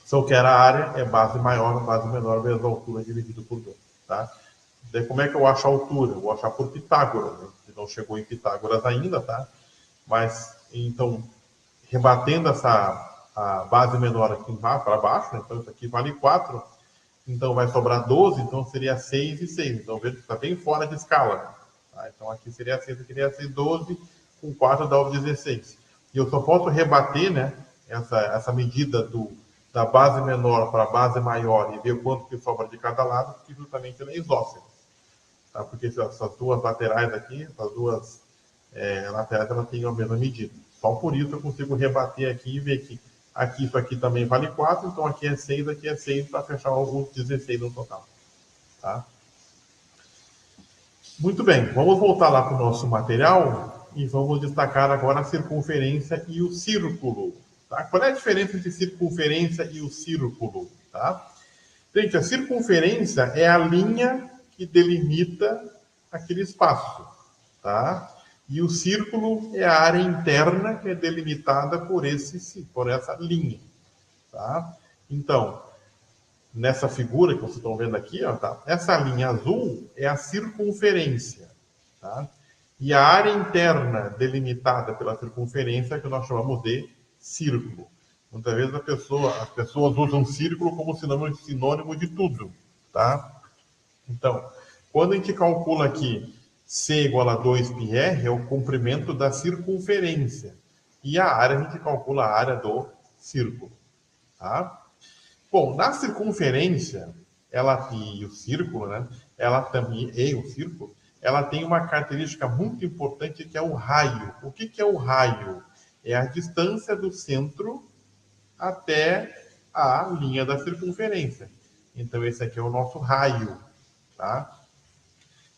Speaker 1: Se eu quero a área, é base maior, base menor, vezes a altura dividido por 2. Tá? Daí como é que eu acho a altura? Eu vou achar por Pitágoras. Né? Não chegou em Pitágoras ainda, tá? Mas, então, rebatendo a base menor aqui para baixo, né? Então isso aqui vale 4, então vai sobrar 12, então seria 6 e 6. Então veja que está bem fora de escala. Né? Tá? Então aqui seria 6, aqui seria 6, 12, com 4 dá o 16. E eu só posso rebater, né, essa medida da base menor para a base maior e ver quanto que sobra de cada lado, porque justamente ela é isósceles. Tá? Porque essas duas laterais aqui, essas duas laterais, elas têm a mesma medida. Só por isso eu consigo rebater aqui e ver que aqui isso aqui também vale 4, então aqui é 6, para fechar os 16 no total. Tá? Muito bem, vamos voltar lá para o nosso material e vamos destacar agora a circunferência e o círculo. Tá? Qual é a diferença entre circunferência e o círculo? Tá? Gente, a circunferência é a linha que delimita aquele espaço. Tá? E o círculo é a área interna que é delimitada por essa linha. Tá? Então, nessa figura que vocês estão vendo aqui, ó, tá? Essa linha azul é a circunferência. Tá? E a área interna delimitada pela circunferência é que nós chamamos de círculo. Muitas vezes as pessoas usam círculo como sinônimo de tudo. Tá? Então, quando a gente calcula aqui C igual a 2πr, é o comprimento da circunferência. E a área, a gente calcula a área do círculo. Tá? Bom, na circunferência, e o círculo, né? Ela tem uma característica muito importante que é o raio. O que é o raio? É a distância do centro até a linha da circunferência. Então, esse aqui é o nosso raio. Tá?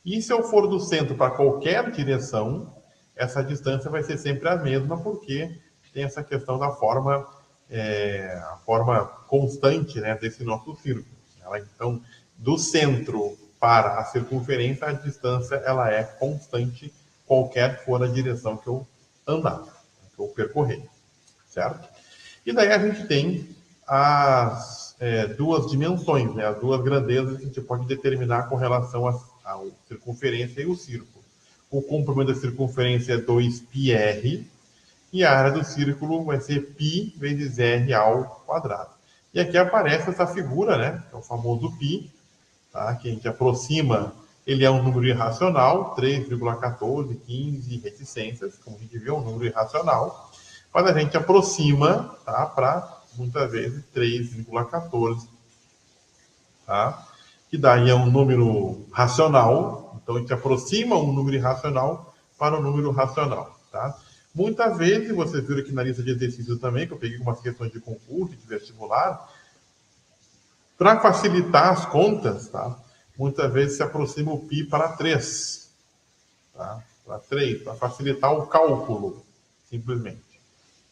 Speaker 1: E se eu for do centro para qualquer direção, essa distância vai ser sempre a mesma, porque tem essa questão da forma, a forma constante, né, desse nosso círculo. Então, do centro para a circunferência, a distância ela é constante, qualquer for a direção que eu andar, que eu percorrer. Certo? E daí a gente tem as duas dimensões, né, as duas grandezas que a gente pode determinar com relação à circunferência e o círculo. O comprimento da circunferência é 2πr e a área do círculo vai ser π vezes r ao quadrado. E aqui aparece essa figura, né, que é o famoso π, tá, que a gente aproxima, ele é um número irracional, 3,1415 reticências, como a gente viu, é um número irracional, mas a gente aproxima, tá, para, muitas vezes, 3,14, tá? Que daí é um número racional, então a gente aproxima um número irracional para um número racional, tá? Muitas vezes, vocês viram aqui na lista de exercícios também, que eu peguei algumas questões de concurso, de vestibular, para facilitar as contas, tá? Muitas vezes se aproxima o π para 3, tá? Para 3, para facilitar o cálculo, simplesmente.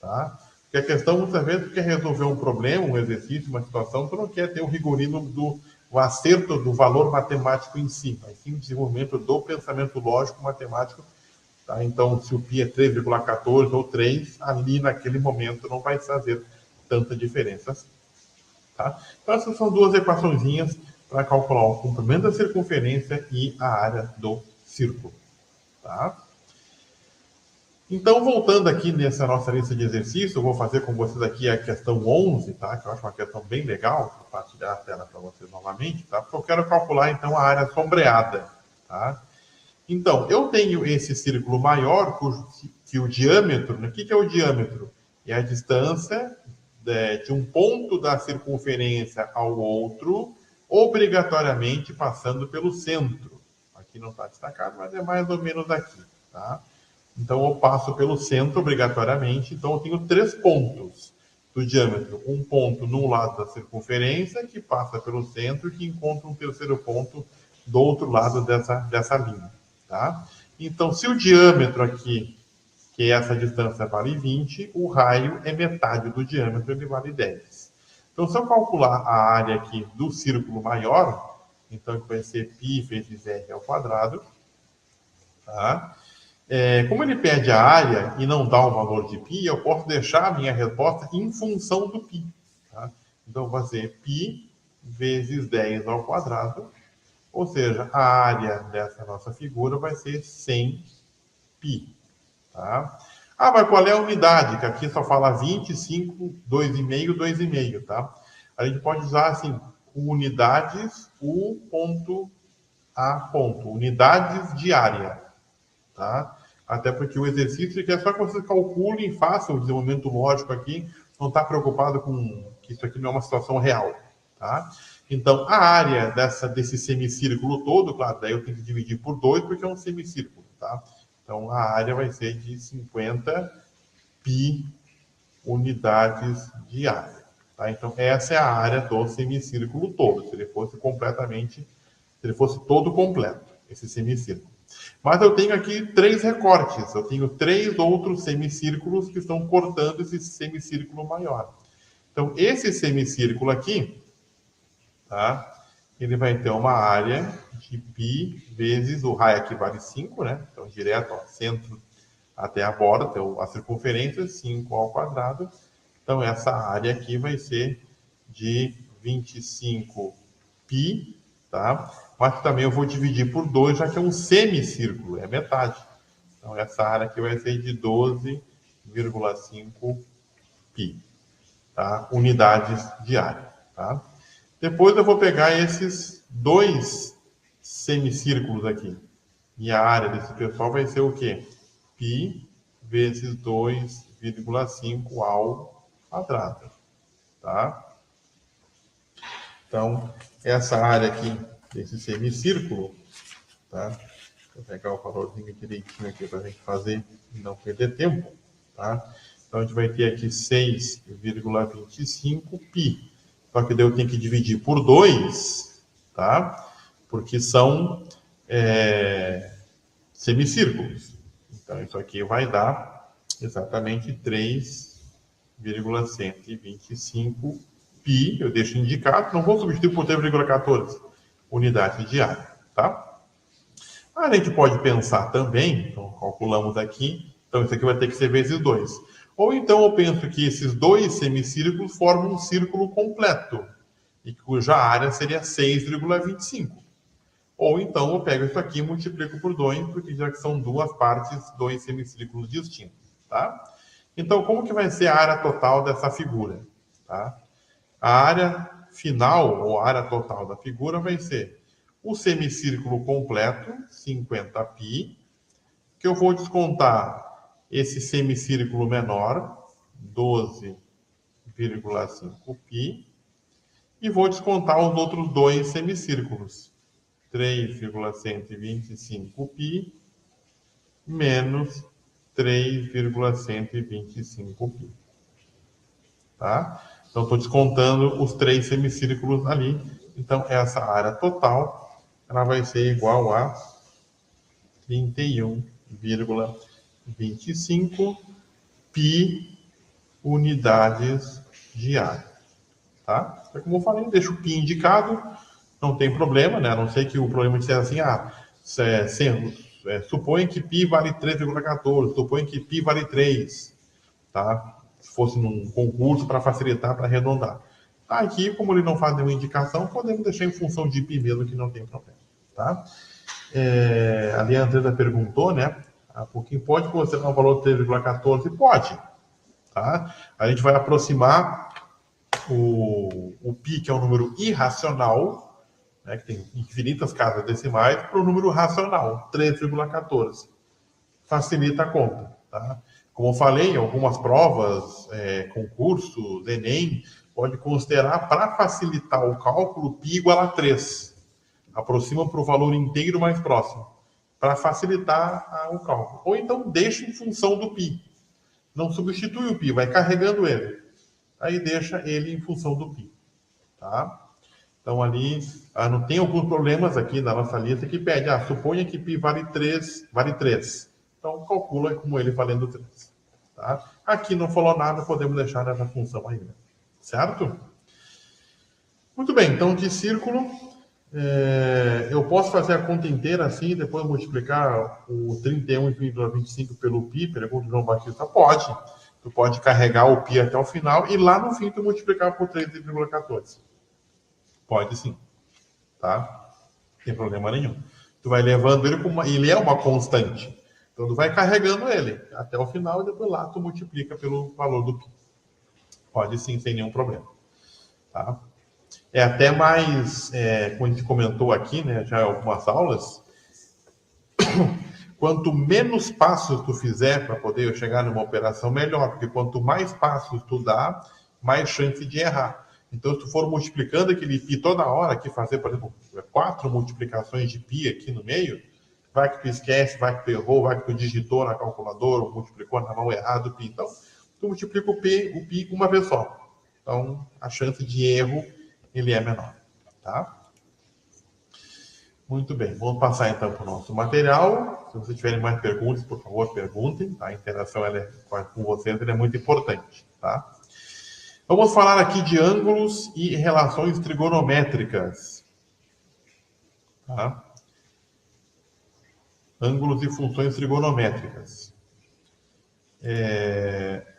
Speaker 1: Tá? Porque a questão, muitas vezes, quer resolver um problema, um exercício, uma situação, tu não quer ter o rigorismo o acerto do valor matemático em si, mas sim o desenvolvimento do pensamento lógico matemático. Tá? Então, se o π é 3,14 ou 3, ali naquele momento não vai fazer tanta diferença assim. Tá? Então, essas são duas equaçõezinhas para calcular o comprimento da circunferência e a área do círculo. Tá? Então, voltando aqui nessa nossa lista de exercícios, eu vou fazer com vocês aqui a questão 11, tá? Que eu acho uma questão bem legal. Vou compartilhar a tela para vocês novamente, tá? Porque eu quero calcular, então, a área sombreada, tá? Então, eu tenho esse círculo maior que o diâmetro, né? O que é o diâmetro? É a distância de um ponto da circunferência ao outro, obrigatoriamente passando pelo centro. Aqui não está destacado, mas é mais ou menos aqui, tá? Então, eu passo pelo centro obrigatoriamente. Então, eu tenho 3 pontos do diâmetro. Um ponto num lado da circunferência, que passa pelo centro, e que encontra um terceiro ponto do outro lado dessa linha, tá? Então, se o diâmetro aqui, que essa distância vale 20, o raio é metade do diâmetro, ele vale 10. Então, se eu calcular a área aqui do círculo maior, então que vai ser π vezes r ao quadrado, tá? Como ele pede a área e não dá o valor de π, eu posso deixar a minha resposta em função do π. Tá? Então, vai ser π vezes 10 ao quadrado, ou seja, a área dessa nossa figura vai ser 100 π. Tá? Ah, mas qual é a unidade? Que aqui só fala 25, 2,5, 2,5, tá? A gente pode usar assim, unidades, U ponto A ponto, unidades de área, tá? Até porque o exercício é só que você calcule e faça o desenvolvimento lógico aqui, não está preocupado com que isso aqui não é uma situação real, tá? Então, a área desse semicírculo todo, claro, daí eu tenho que dividir por 2, porque é um semicírculo, tá? Então, a área vai ser de 50 π unidades de área, tá? Então, essa é a área do semicírculo todo, se ele fosse todo completo, esse semicírculo. Mas eu tenho aqui 3 recortes, eu tenho 3 outros semicírculos que estão cortando esse semicírculo maior. Então, esse semicírculo aqui, tá? Ele vai ter uma área de π vezes, o raio aqui vale 5, né? Então, direto, ó, centro até a borda, então, a circunferência, 5 ao quadrado. Então, essa área aqui vai ser de 25 π, tá? Mas também eu vou dividir por 2, já que é um semicírculo, é metade. Então, essa área aqui vai ser de 12,5 π, tá? Unidades de área, tá? Depois eu vou pegar esses 2 semicírculos aqui. E a área desse pessoal vai ser o quê? Π vezes 2,5 ao quadrado, tá? Então, essa área aqui desse semicírculo, tá? Vou pegar o valorzinho direitinho aqui para a gente fazer e não perder tempo, tá? Então, a gente vai ter aqui 6,25 π. Só que daí eu tenho que dividir por 2, tá? Porque são semicírculos. Então, isso aqui vai dar exatamente 3,125 π. Eu deixo indicado, não vou substituir por 3,14 unidades de área, tá? A gente pode pensar também, então calculamos aqui, então isso aqui vai ter que ser vezes 2. Ou então eu penso que esses 2 semicírculos formam um círculo completo, e cuja área seria 6,25. Ou então eu pego isso aqui e multiplico por 2, porque já que são 2 partes, 2 semicírculos distintos, tá? Então, como que vai ser a área total dessa figura? Tá? A área final, ou área total da figura, vai ser o semicírculo completo, 50 π, que eu vou descontar esse semicírculo menor, 12,5 π, e vou descontar os outros 2 semicírculos, 3,125 π menos 3,125 π. Tá? Então, estou descontando os 3 semicírculos ali. Então, essa área total ela vai ser igual a 31,25 π unidades de área. Tá? Então, como eu falei, deixo o π indicado, não tem problema, né? A não ser que o problema seja assim, supõe que π vale 3,14, supõe que π vale 3, tá? Se fosse num concurso para facilitar, para arredondar. Aqui, como ele não faz nenhuma indicação, podemos deixar em função de π mesmo, que não tem problema, tá? A Leandrina perguntou, né? Por que pode considerar um valor de 3,14? Pode, tá? A gente vai aproximar o π, que é um número irracional, né, que tem infinitas casas decimais, para o número racional, 3,14. Facilita a conta, tá? Como eu falei, em algumas provas, concursos, Enem, pode considerar, para facilitar o cálculo, π igual a 3. Aproxima para o valor inteiro mais próximo, para facilitar o cálculo. Ou então deixa em função do π. Não substitui o π, vai carregando ele. Aí deixa ele em função do π. Tá? Então, ali, não tem alguns problemas aqui na nossa lista que pede, suponha que π vale 3. Então, calcula como ele valendo 3. Tá? Aqui não falou nada, podemos deixar nessa função ainda. Certo? Muito bem, então de círculo, eu posso fazer a conta inteira assim e depois multiplicar o 31,25 pelo π? Pergunta o João Batista. Pode. Tu pode carregar o π até o final e lá no fim tu multiplicar por 3,14. Pode sim. Tá? Não tem problema nenhum. Tu vai levando ele ele é uma constante. Então tu vai carregando ele até o final e depois lá tu multiplica pelo valor do π. Pode sim, sem nenhum problema. Tá? É até mais, como a gente comentou aqui, né, já em algumas aulas, quanto menos passos tu fizer para poder chegar numa operação, melhor, porque quanto mais passos tu dá, mais chance de errar. Então, se tu for multiplicando aquele π toda hora, aqui fazer, por exemplo, 4 multiplicações de π aqui no meio, vai que tu esquece, vai que tu errou, vai que tu digitou na calculadora, ou multiplicou na mão errado o π. Então, tu multiplica o π uma vez só. Então, a chance de erro, ele é menor. Tá? Muito bem, vamos passar então para o nosso material. Se vocês tiverem mais perguntas, por favor, perguntem. A interação com vocês é muito importante. Tá? Vamos falar aqui de ângulos e relações trigonométricas. Tá? Ângulos e funções trigonométricas.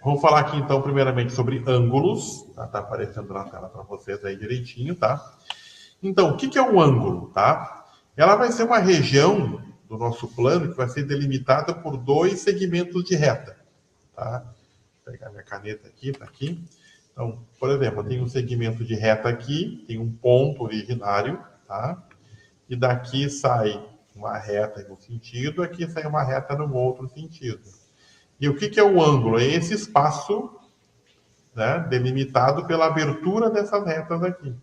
Speaker 1: Vamos falar aqui então primeiramente sobre ângulos. Tá aparecendo na tela para vocês aí direitinho, tá? Então, o que é um ângulo, tá? Ela vai ser uma região do nosso plano que vai ser delimitada por 2 segmentos de reta, tá? Vou pegar minha caneta aqui, tá aqui. Então, por exemplo, eu tenho um segmento de reta aqui, tem um ponto originário, tá? E daqui sai uma reta em um sentido, aqui sai uma reta no outro sentido. E o que é o ângulo? É esse espaço, né, delimitado pela abertura dessas retas aqui.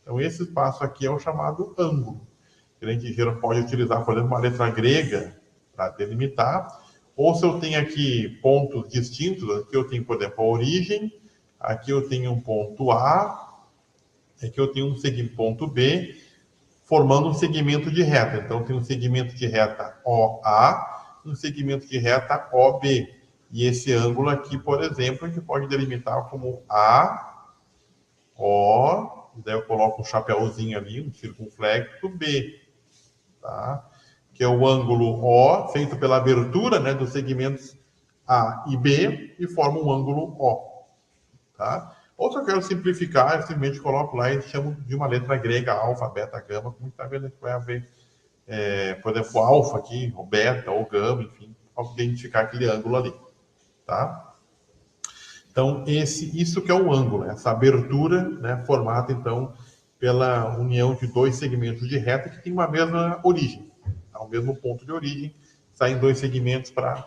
Speaker 1: Então, esse espaço aqui é o chamado ângulo. A gente pode utilizar, por exemplo, uma letra grega para delimitar. Ou se eu tenho aqui pontos distintos, aqui eu tenho, por exemplo, a origem, aqui eu tenho um ponto A, aqui eu tenho um ponto B, formando um segmento de reta. Então, tem um segmento de reta OA, um segmento de reta OB. E esse ângulo aqui, por exemplo, a gente pode delimitar como A, O, daí eu coloco um chapéuzinho ali, um circunflexo B, tá? Que é o ângulo O, feito pela abertura, né, dos segmentos A e B, e forma um ângulo O, tá? Ou se eu quero simplificar, eu simplesmente coloco lá e chamo de uma letra grega, alfa, beta, gama, como está vendo, a gente vai ver, por exemplo, alfa aqui, ou beta, ou gama, enfim, para identificar aquele ângulo ali. Tá? Então, isso que é o ângulo, essa abertura, né, formada, então, pela união de 2 segmentos de reta que tem uma mesma origem, tá? O mesmo ponto de origem, saem 2 segmentos para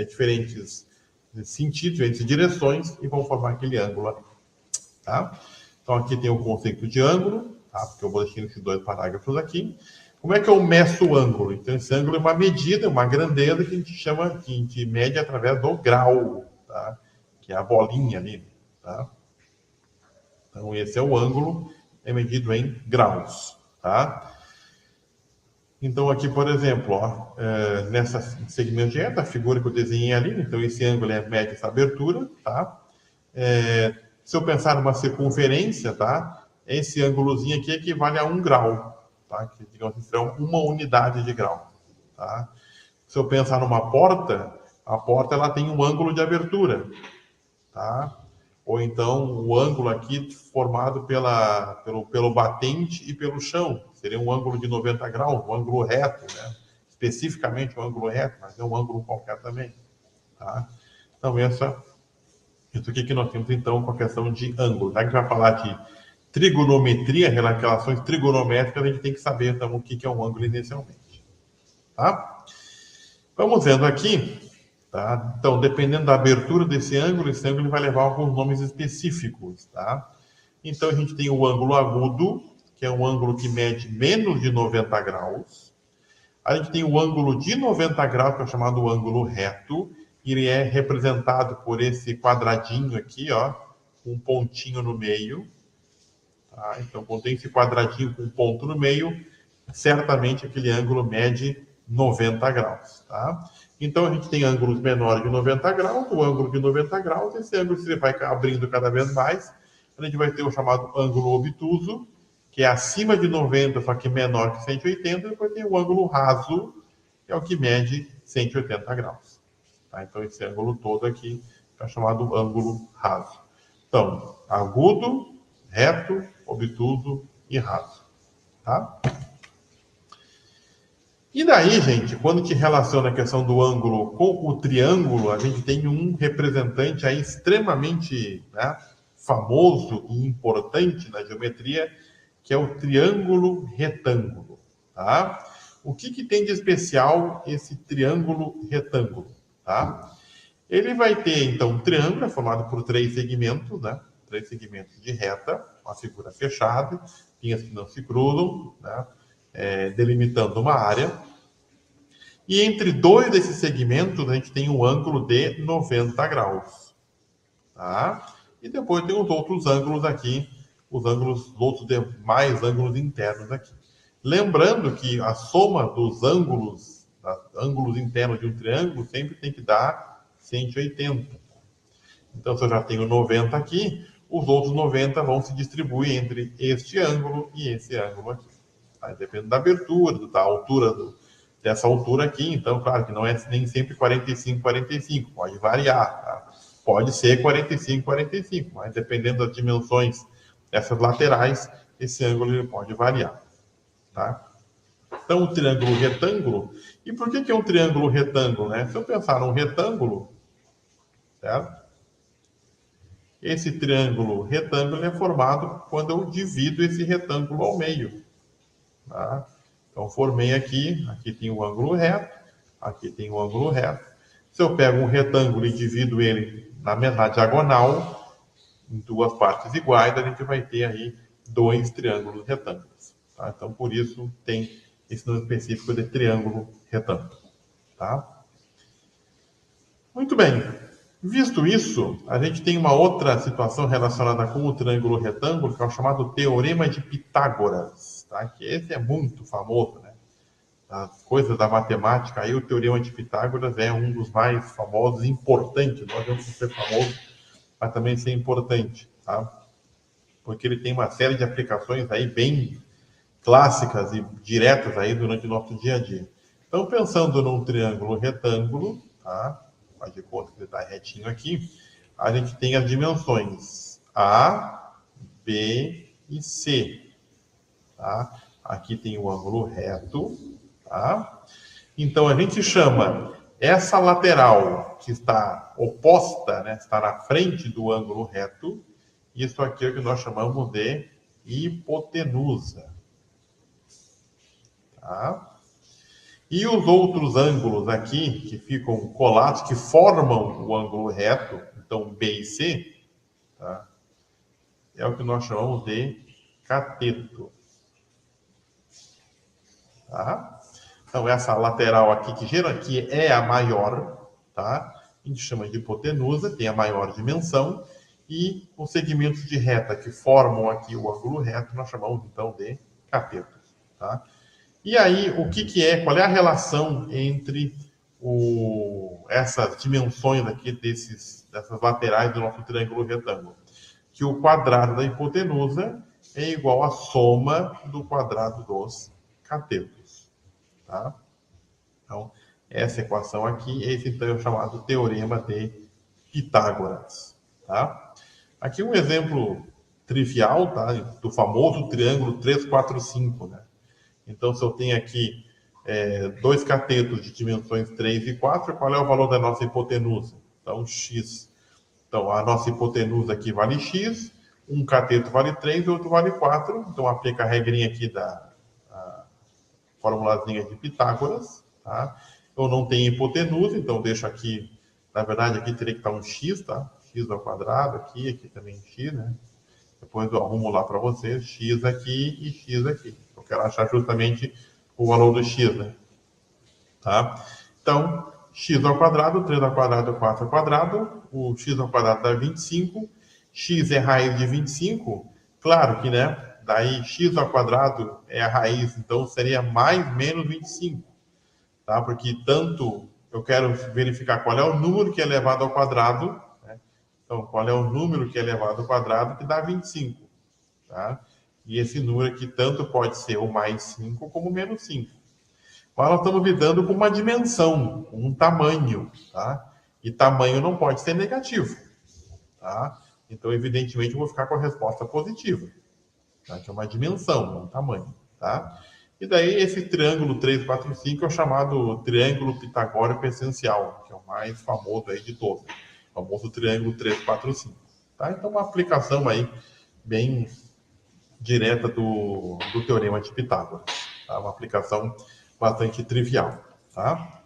Speaker 1: diferentes sentidos, diferentes direções, e vão formar aquele ângulo ali. Tá? Então, aqui tem o conceito de ângulo, tá? Porque eu vou deixar esses 2 parágrafos aqui. Como é que eu meço o ângulo? Então, esse ângulo é uma medida, uma grandeza que a gente mede através do grau, tá? Que é a bolinha ali, tá? Então, esse é o ângulo, é medido em graus, tá? Então, aqui, por exemplo, nessa segmento de reta, a figura que eu desenhei ali, então esse ângulo mede essa abertura, tá? Se eu pensar numa circunferência, tá? Esse ângulozinho aqui equivale a 1 grau. Tá? Que, digamos assim, será uma unidade de grau. Tá? Se eu pensar numa porta, a porta ela tem um ângulo de abertura. Tá? Ou então o ângulo aqui formado pelo batente e pelo chão. Seria um ângulo de 90 graus, um ângulo reto. Né? Especificamente um ângulo reto, mas é um ângulo qualquer também. Tá? Então, isso aqui que nós temos então com a questão de ângulo. Já que a gente vai falar de trigonometria, relações trigonométricas, a gente tem que saber então o que é um ângulo inicialmente. Tá? Vamos vendo aqui, tá? Então, dependendo da abertura desse ângulo, esse ângulo vai levar alguns nomes específicos, tá? Então, a gente tem o ângulo agudo, que é um ângulo que mede menos de 90 graus. A gente tem o ângulo de 90 graus, que é chamado ângulo reto. Ele é representado por esse quadradinho aqui, ó, com um pontinho no meio. Tá? Então, quando tem esse quadradinho com ponto no meio, certamente aquele ângulo mede 90 graus. Tá? Então, a gente tem ângulos menores de 90 graus, o ângulo de 90 graus, esse ângulo se ele vai abrindo cada vez mais, a gente vai ter o chamado ângulo obtuso, que é acima de 90, só que menor que 180, e depois tem o ângulo raso, que é o que mede 180 graus. Tá? Então, esse ângulo todo aqui é chamado ângulo raso. Então, agudo, reto, obtuso e raso. Tá? E daí, gente, quando te relaciona a questão do ângulo com o triângulo, a gente tem um representante aí extremamente, né, famoso e importante na geometria, que é o triângulo retângulo. Tá? O que tem de especial esse triângulo retângulo? Tá? Ele vai ter, então, um triângulo formado por 3 segmentos, né? 3 segmentos de reta, uma figura fechada, linhas que não se cruzam, né? Delimitando uma área. E entre 2 desses segmentos, a gente tem um ângulo de 90 graus. Tá? E depois tem os outros ângulos aqui, os outros demais ângulos internos aqui. Lembrando que a soma dos ângulos internos de um triângulo sempre tem que dar 180. Então, se eu já tenho 90 aqui, os outros 90 vão se distribuir entre este ângulo e esse ângulo aqui. Tá? Depende da abertura, da altura dessa altura aqui. Então, claro que não é nem sempre 45, 45. Pode variar. Tá? Pode ser 45, 45. Mas dependendo das dimensões dessas laterais, esse ângulo ele pode variar. Tá? Então, o triângulo retângulo. E por que é um triângulo retângulo? Né? Se eu pensar num retângulo, certo? Esse triângulo retângulo é formado quando eu divido esse retângulo ao meio. Tá? Então, formei aqui tem um ângulo reto, aqui tem um ângulo reto. Se eu pego um retângulo e divido ele na diagonal, em 2 partes iguais, a gente vai ter aí 2 triângulos retângulos. Tá? Então, por isso, tem esse nome específico de triângulo retângulo. Tá? Muito bem. Visto isso, a gente tem uma outra situação relacionada com o triângulo retângulo, que é o chamado Teorema de Pitágoras. Tá? Que esse é muito famoso, né? As coisas da matemática, aí o Teorema de Pitágoras é um dos mais famosos e importantes. Nós vamos ser famoso, mas também ser importante, tá? Porque ele tem uma série de aplicações aí bem clássicas e diretas aí durante o nosso dia a dia. Então, pensando num triângulo retângulo, tá? Faz de conta que ele está retinho aqui, a gente tem as dimensões A, B e C. Tá? Aqui tem o ângulo reto. Tá? Então, a gente chama essa lateral que está oposta, né, está na frente do ângulo reto, isso aqui é o que nós chamamos de hipotenusa. Tá? E os outros ângulos aqui, que ficam colados, que formam o ângulo reto, então B e C, tá? É o que nós chamamos de cateto. Tá? Então, essa lateral aqui, que é a maior, tá? A gente chama de hipotenusa, tem a maior dimensão, e os segmentos de reta que formam aqui o ângulo reto, nós chamamos então de cateto. Tá? E aí, qual é a relação entre essas dimensões aqui dessas laterais do nosso triângulo retângulo? Que o quadrado da hipotenusa é igual à soma do quadrado dos catetos. Tá? Então, essa equação aqui, esse então é o chamado Teorema de Pitágoras. Tá? Aqui um exemplo trivial, tá? Do famoso triângulo 3, 4, 5, né? Então, se eu tenho aqui 2 catetos de dimensões 3 e 4, qual é o valor da nossa hipotenusa? Então, x. Então, a nossa hipotenusa aqui vale x, um cateto vale 3 e outro vale 4. Então, aplica a regrinha aqui da formulazinha de Pitágoras. Tá? Eu não tenho hipotenusa, então deixo aqui, na verdade, aqui teria que estar um x, tá? X ao quadrado, aqui também x, né? Depois eu arrumo lá para vocês, x aqui e x aqui. Eu quero achar justamente o valor do x, né? Tá? Então, x ao quadrado, 3 ao quadrado, 4 ao quadrado. O x ao quadrado dá 25. X é raiz de 25. Claro que, né? Daí x ao quadrado é a raiz, então seria mais menos 25, tá? Porque tanto eu quero verificar qual é o número que é elevado ao quadrado, né? Então, qual é o número que é elevado ao quadrado que dá 25, tá? E esse número aqui tanto pode ser o mais 5 como o menos 5. Mas nós estamos lidando com uma dimensão, com um tamanho, tá? E tamanho não pode ser negativo, tá? Então, evidentemente, eu vou ficar com a resposta positiva, tá? Que é uma dimensão, um tamanho, tá? E daí, esse triângulo 3, 4 e 5 é o chamado triângulo pitagórico essencial, que é o mais famoso aí de todos. O famoso triângulo 3, 4 e 5. Tá? Então, uma aplicação aí bem direta do teorema de Pitágoras. Tá? Uma aplicação bastante trivial. Tá?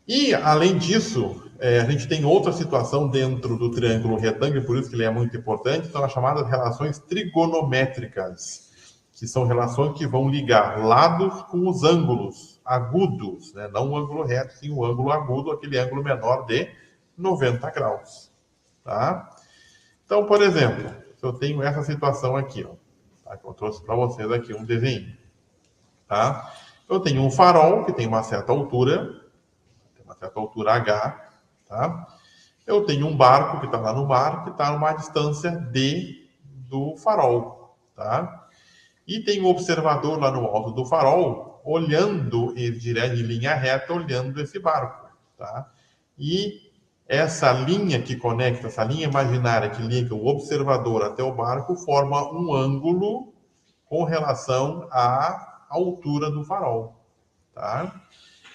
Speaker 1: E, além disso, a gente tem outra situação dentro do triângulo retângulo, por isso que ele é muito importante, são as chamadas relações trigonométricas, que são relações que vão ligar lados com os ângulos agudos, né? Não o ângulo reto, sim o ângulo agudo, aquele ângulo menor de 90 graus. Tá? Então, por exemplo, se eu tenho essa situação aqui, ó, tá? Eu trouxe para vocês aqui um desenho. Tá? Eu tenho um farol que tem uma certa altura H, tá? Eu tenho um barco que está lá no mar, que está a uma distância D do farol, tá? E tem um observador lá no alto do farol, olhando direto em linha reta, olhando esse barco, tá? E essa linha que conecta, essa linha imaginária que liga o observador até o barco, forma um ângulo com relação à altura do farol, tá?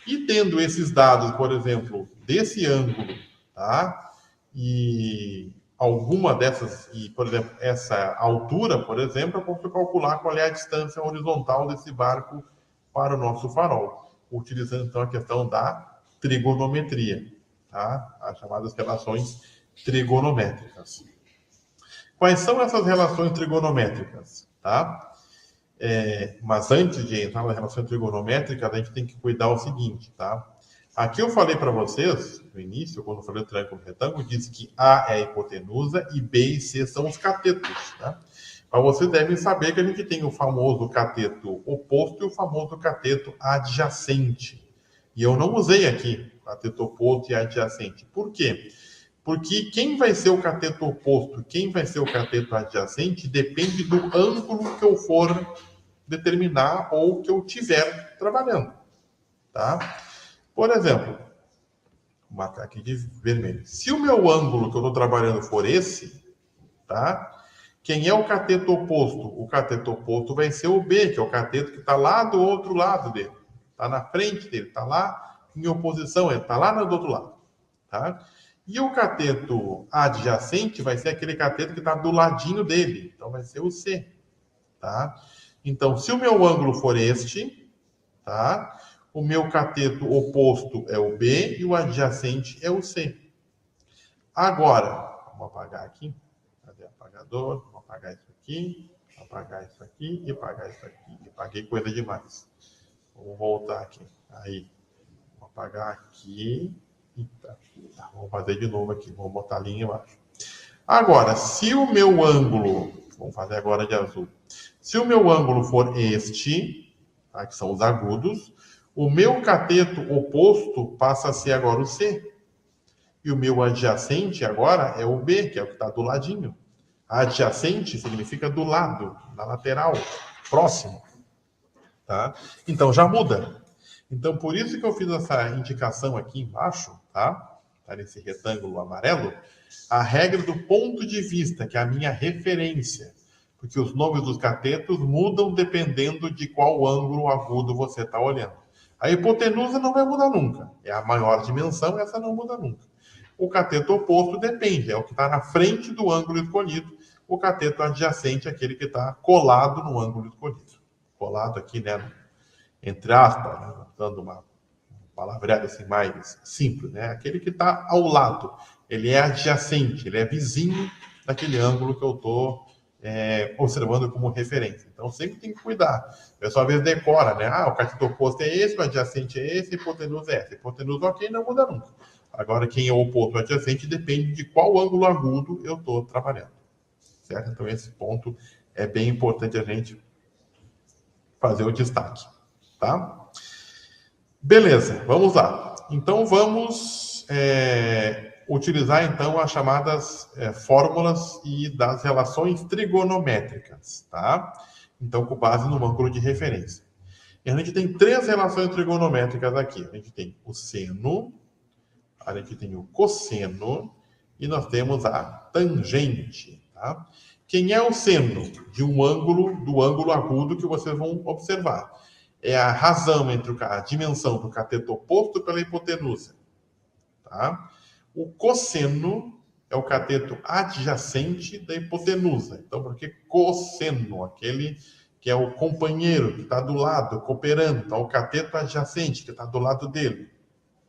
Speaker 1: E tendo esses dados, por exemplo, desse ângulo, tá? E alguma dessas, e por exemplo, essa altura, por exemplo, eu posso calcular qual é a distância horizontal desse barco para o nosso farol, utilizando então a questão da trigonometria, tá? As chamadas relações trigonométricas. Quais são essas relações trigonométricas, tá? Mas antes de entrar na relação trigonométrica, a gente tem que cuidar o seguinte, tá? Aqui eu falei para vocês, no início, quando eu falei o triângulo retângulo, disse que A é a hipotenusa e B e C são os catetos, tá? Mas vocês devem saber que a gente tem o famoso cateto oposto e o famoso cateto adjacente. E eu não usei aqui cateto oposto e adjacente. Por quê? Porque quem vai ser o cateto oposto, quem vai ser o cateto adjacente, depende do ângulo que eu for determinar ou que eu tiver trabalhando, tá? Por exemplo, vou marcar aqui de vermelho. Se o meu ângulo que eu estou trabalhando for esse, tá? Quem é o cateto oposto? O cateto oposto vai ser o B, que é o cateto que está lá do outro lado dele. Está na frente dele, está lá em oposição, ele está lá do outro lado, tá? E o cateto adjacente vai ser aquele cateto que está do ladinho dele. Então vai ser o C, tá? Então, se o meu ângulo for este, tá? O meu cateto oposto é o B e o adjacente é o C. Agora, vamos apagar aqui. Cadê o apagador? Vou apagar isso aqui, apagar isso aqui e apagar isso aqui. Apaguei coisa demais. Vamos voltar aqui. Aí, vou apagar aqui. Tá, vamos fazer de novo aqui. Vamos botar a linha embaixo. Agora, se o meu ângulo... Vamos fazer agora de azul. Se o meu ângulo for este, tá, que são os agudos, o meu cateto oposto passa a ser agora o C. E o meu adjacente agora é o B, que é o que está do ladinho. Adjacente significa do lado, na lateral, próximo. Tá? Então já muda. Então por isso que eu fiz essa indicação aqui embaixo, tá? Tá nesse retângulo amarelo, a regra do ponto de vista, que é a minha referência. Porque os nomes dos catetos mudam dependendo de qual ângulo agudo você está olhando. A hipotenusa não vai mudar nunca. É a maior dimensão, essa não muda nunca. O cateto oposto depende, é o que está na frente do ângulo escolhido. O cateto adjacente é aquele que está colado no ângulo escolhido. Colado aqui, né? Entre aspas, né, dando uma palavreada assim mais simples, né? Aquele que está ao lado. Ele é adjacente, ele é vizinho daquele ângulo que eu estou observando como referência. Então sempre tem que cuidar. O pessoal às vezes decora, né? Ah, o cateto oposto é esse, o adjacente é esse, a hipotenusa é essa. A hipotenusa, ok, não muda nunca. Agora, quem é o oposto adjacente depende de qual ângulo agudo eu estou trabalhando. certo? Então, esse ponto é bem importante a gente fazer o destaque, tá? Beleza, vamos lá. Então, vamos utilizar, então, as chamadas fórmulas e das relações trigonométricas, tá? Então, com base no ângulo de referência. E a gente tem 3 relações trigonométricas aqui. A gente tem o seno, a gente tem o cosseno e nós temos a tangente, tá? Quem é o seno de um ângulo, do ângulo agudo que vocês vão observar? É a razão entre a dimensão do cateto oposto pela hipotenusa, tá? O cosseno é o cateto adjacente da hipotenusa. Então, por que cosseno? Aquele que é o companheiro, que está do lado, cooperando. Então, o cateto adjacente, que está do lado dele,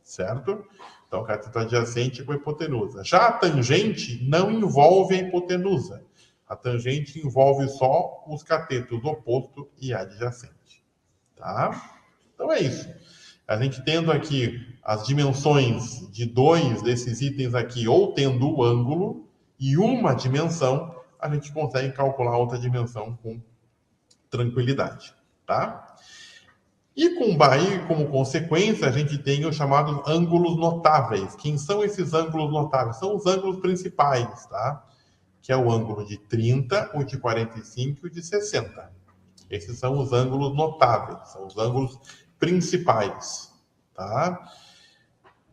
Speaker 1: certo? Então, o cateto adjacente com a hipotenusa. Já a tangente não envolve a hipotenusa. A tangente envolve só os catetos oposto e adjacente, tá? Então, é isso. A gente tendo aqui as dimensões de 2 desses itens aqui, ou tendo o ângulo e uma dimensão, a gente consegue calcular outra dimensão com tranquilidade, tá? E como consequência, a gente tem os chamados ângulos notáveis. Quem são esses ângulos notáveis? São os ângulos principais, tá? Que é o ângulo de 30, o de 45 e o de 60. Esses são os ângulos notáveis, são os ângulos principais, tá?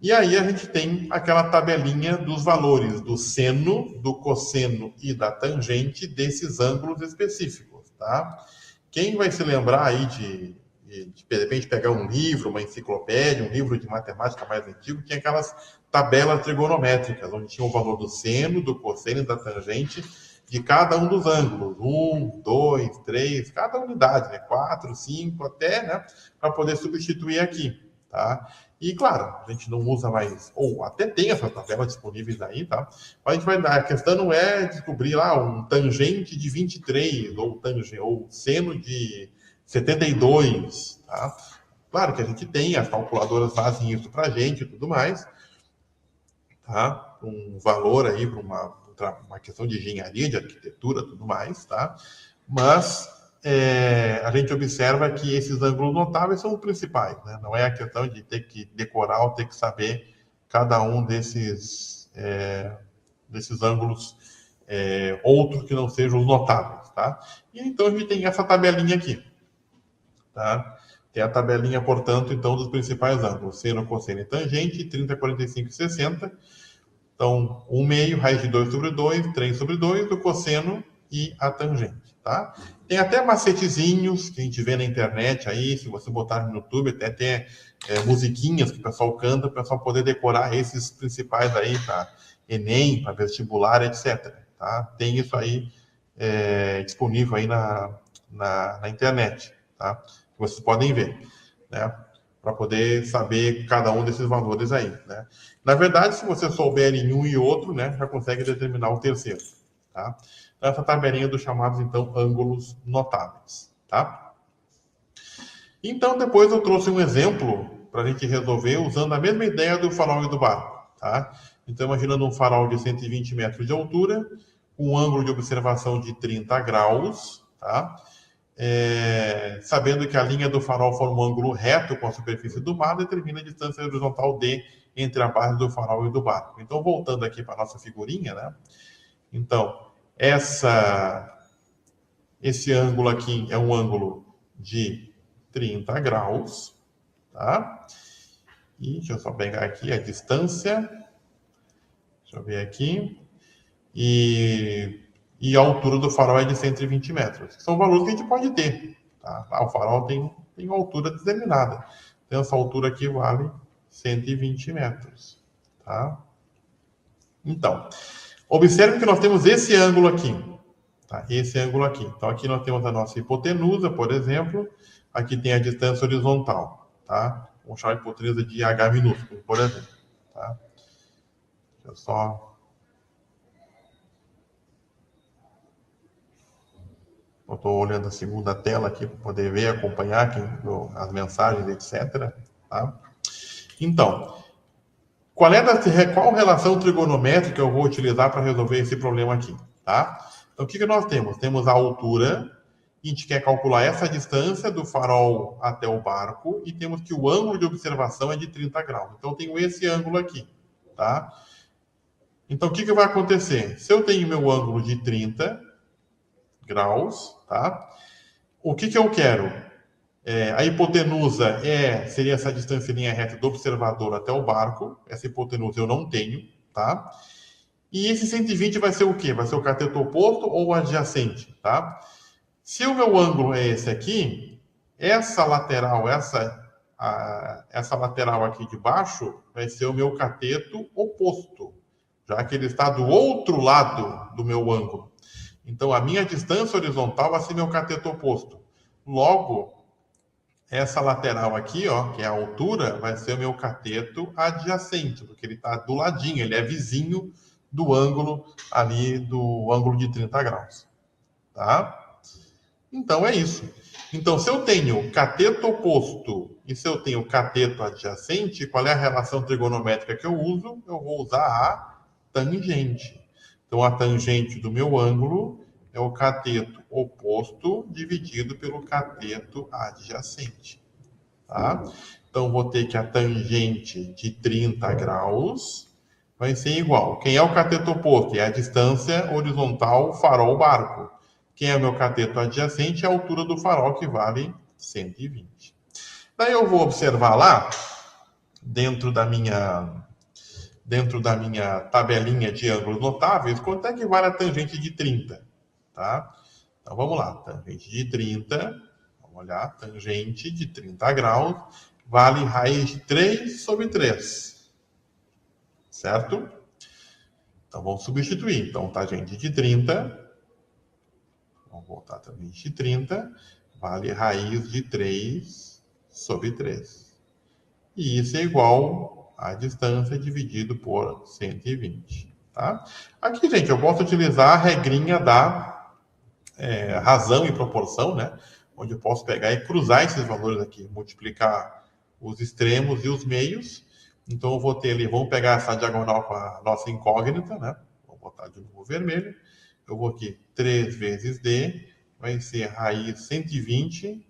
Speaker 1: E aí a gente tem aquela tabelinha dos valores do seno, do cosseno e da tangente desses ângulos específicos, tá? Quem vai se lembrar aí de repente pegar um livro, uma enciclopédia, um livro de matemática mais antigo, tinha aquelas tabelas trigonométricas, onde tinha o valor do seno, do cosseno e da tangente de cada um dos ângulos. 1, 2, 3, cada unidade, né? 4, 5, até, né? Para poder substituir aqui, tá? E, claro, a gente não usa mais, ou até tem essas tabelas disponíveis aí, tá? Mas a gente vai dar, a questão não é descobrir lá um tangente de 23, ou seno de 72, tá? Claro que a gente tem, as calculadoras fazem isso pra gente e tudo mais, tá? Um valor aí para uma questão de engenharia, de arquitetura, tudo mais, tá? Mas a gente observa que esses ângulos notáveis são os principais, né? Não é a questão de ter que decorar ou ter que saber cada um desses ângulos outros que não sejam os notáveis, tá? E então a gente tem essa tabelinha aqui, tá? Tem a tabelinha, portanto, então, dos principais ângulos, seno, cosseno e tangente, 30, 45 e 60. Então, 1 meio, raiz de 2 sobre 2, 3 sobre 2, do cosseno e a tangente, tá? Tem até macetezinhos que a gente vê na internet aí, se você botar no YouTube, até tem musiquinhas que o pessoal canta, para o pessoal poder decorar esses principais aí, para Enem, para vestibular, etc. Tá? Tem isso aí disponível aí na internet, tá? Que vocês podem ver, né? Para poder saber cada um desses valores aí, né? Na verdade, se você souber em um e outro, né, já consegue determinar o terceiro, tá? Então, essa tabelinha dos chamados, então, ângulos notáveis, tá? Então, depois eu trouxe um exemplo para a gente resolver usando a mesma ideia do farol e do barco, tá? Então, imaginando um farol de 120 metros de altura, com um ângulo de observação de 30 graus, tá? Sabendo que a linha do farol forma um ângulo reto com a superfície do mar, determina a distância horizontal D entre a base do farol e do barco. Então, voltando aqui para a nossa figurinha, né? Então, esse ângulo aqui é um ângulo de 30 graus, tá? E deixa eu só pegar aqui a distância. Deixa eu ver aqui. E a altura do farol é de 120 metros. Que são valores que a gente pode ter, tá? O farol tem uma altura determinada. Então, essa altura aqui vale 120 metros, tá? Então, observe que nós temos esse ângulo aqui, tá? Esse ângulo aqui. Então, aqui nós temos a nossa hipotenusa, por exemplo. Aqui tem a distância horizontal, tá? Vamos chamar a hipotenusa de H minúsculo, por exemplo, tá? Deixa eu só... Eu estou olhando a segunda tela aqui para poder ver, acompanhar as mensagens, etc. Tá? Então, qual relação trigonométrica eu vou utilizar para resolver esse problema aqui? Tá? Então, o que nós temos? Temos a altura, a gente quer calcular essa distância do farol até o barco, e temos que o ângulo de observação é de 30 graus. Então, eu tenho esse ângulo aqui, tá? Então, o que vai acontecer? Se eu tenho meu ângulo de 30 graus, tá? O que eu quero? A hipotenusa seria essa distância em linha reta do observador até o barco. Essa hipotenusa eu não tenho, tá? E esse 120 vai ser o quê? Vai ser o cateto oposto ou o adjacente, tá? Se o meu ângulo é esse aqui, essa lateral aqui de baixo vai ser o meu cateto oposto, já que ele está do outro lado do meu ângulo. Então, a minha distância horizontal vai ser meu cateto oposto. Logo, essa lateral aqui, ó, que é a altura, vai ser o meu cateto adjacente, porque ele está do ladinho, ele é vizinho do ângulo ali, do ângulo de 30 graus. Tá? Então, é isso. Então, se eu tenho cateto oposto e se eu tenho cateto adjacente, qual é a relação trigonométrica que eu uso? Eu vou usar a tangente. Então, a tangente do meu ângulo é o cateto oposto dividido pelo cateto adjacente. Tá? Então, vou ter que a tangente de 30 graus vai ser igual. Quem é o cateto oposto? É a distância horizontal farol-barco. Quem é o meu cateto adjacente é a altura do farol, que vale 120. Daí eu vou observar lá, dentro da minha tabelinha de ângulos notáveis, quanto é que vale a tangente de 30. Tá? Então vamos lá, tangente de 30, vamos olhar, tangente de 30 graus, vale raiz de 3 sobre 3. Certo? Então vamos substituir. Então, tangente de 30... Vamos voltar também de 30, vale raiz de 3 sobre 3. E isso é igual à distância dividido por 120. Tá? Aqui, gente, eu posso utilizar a regrinha da razão e proporção, né? Onde eu posso pegar e cruzar esses valores aqui, multiplicar os extremos e os meios. Então, eu vou ter ali, vamos pegar essa diagonal com a nossa incógnita, né? Vou botar de novo vermelho. Eu vou aqui, 3 vezes D, vai ser raiz 120,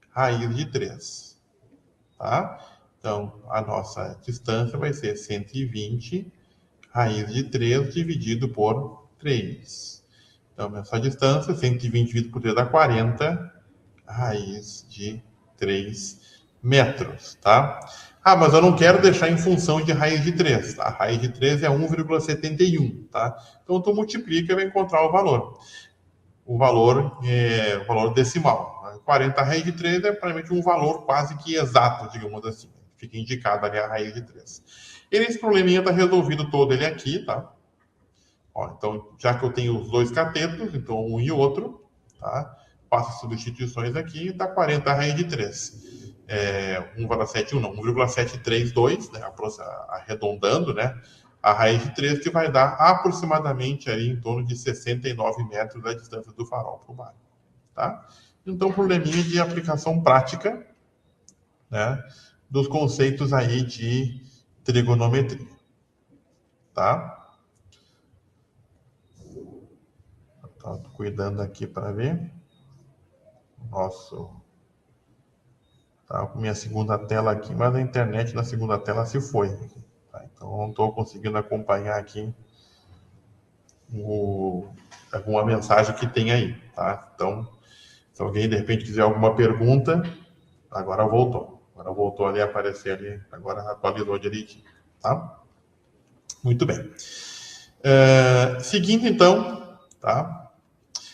Speaker 1: raiz de 3. Tá? Então, a nossa distância vai ser 120, raiz de 3, dividido por 3. Então, essa distância, 120 dividido por 3 dá 40, raiz de 3 metros. Tá? Ah, mas eu não quero deixar em função de raiz de 3. Tá? A raiz de 3 é 1,71. Tá? Então, tu multiplica e vai encontrar o valor. O valor decimal. 40 raiz de 3 é praticamente um valor quase que exato, digamos assim. Fica indicado ali a raiz de 3. Esse probleminha está resolvido todo ele aqui, tá? Ó, então, já que eu tenho os dois catetos, então um e outro, tá? Faço as substituições aqui, dá 40 raiz de 3. 1,732, né? Arredondando, né? A raiz de 3, que vai dar aproximadamente aí em torno de 69 metros da distância do farol para o barco. Tá? Então, probleminha de aplicação prática, né, dos conceitos aí de trigonometria. Tá? Estou cuidando aqui para ver. Tá com minha segunda tela aqui, mas a internet na segunda tela se foi. Tá? Então, não estou conseguindo acompanhar aqui alguma mensagem que tem aí. Tá? Então, se alguém de repente quiser alguma pergunta, agora voltou. Agora voltou ali a aparecer ali, agora atualizou direitinho. Tá? Muito bem. Seguindo então, tá?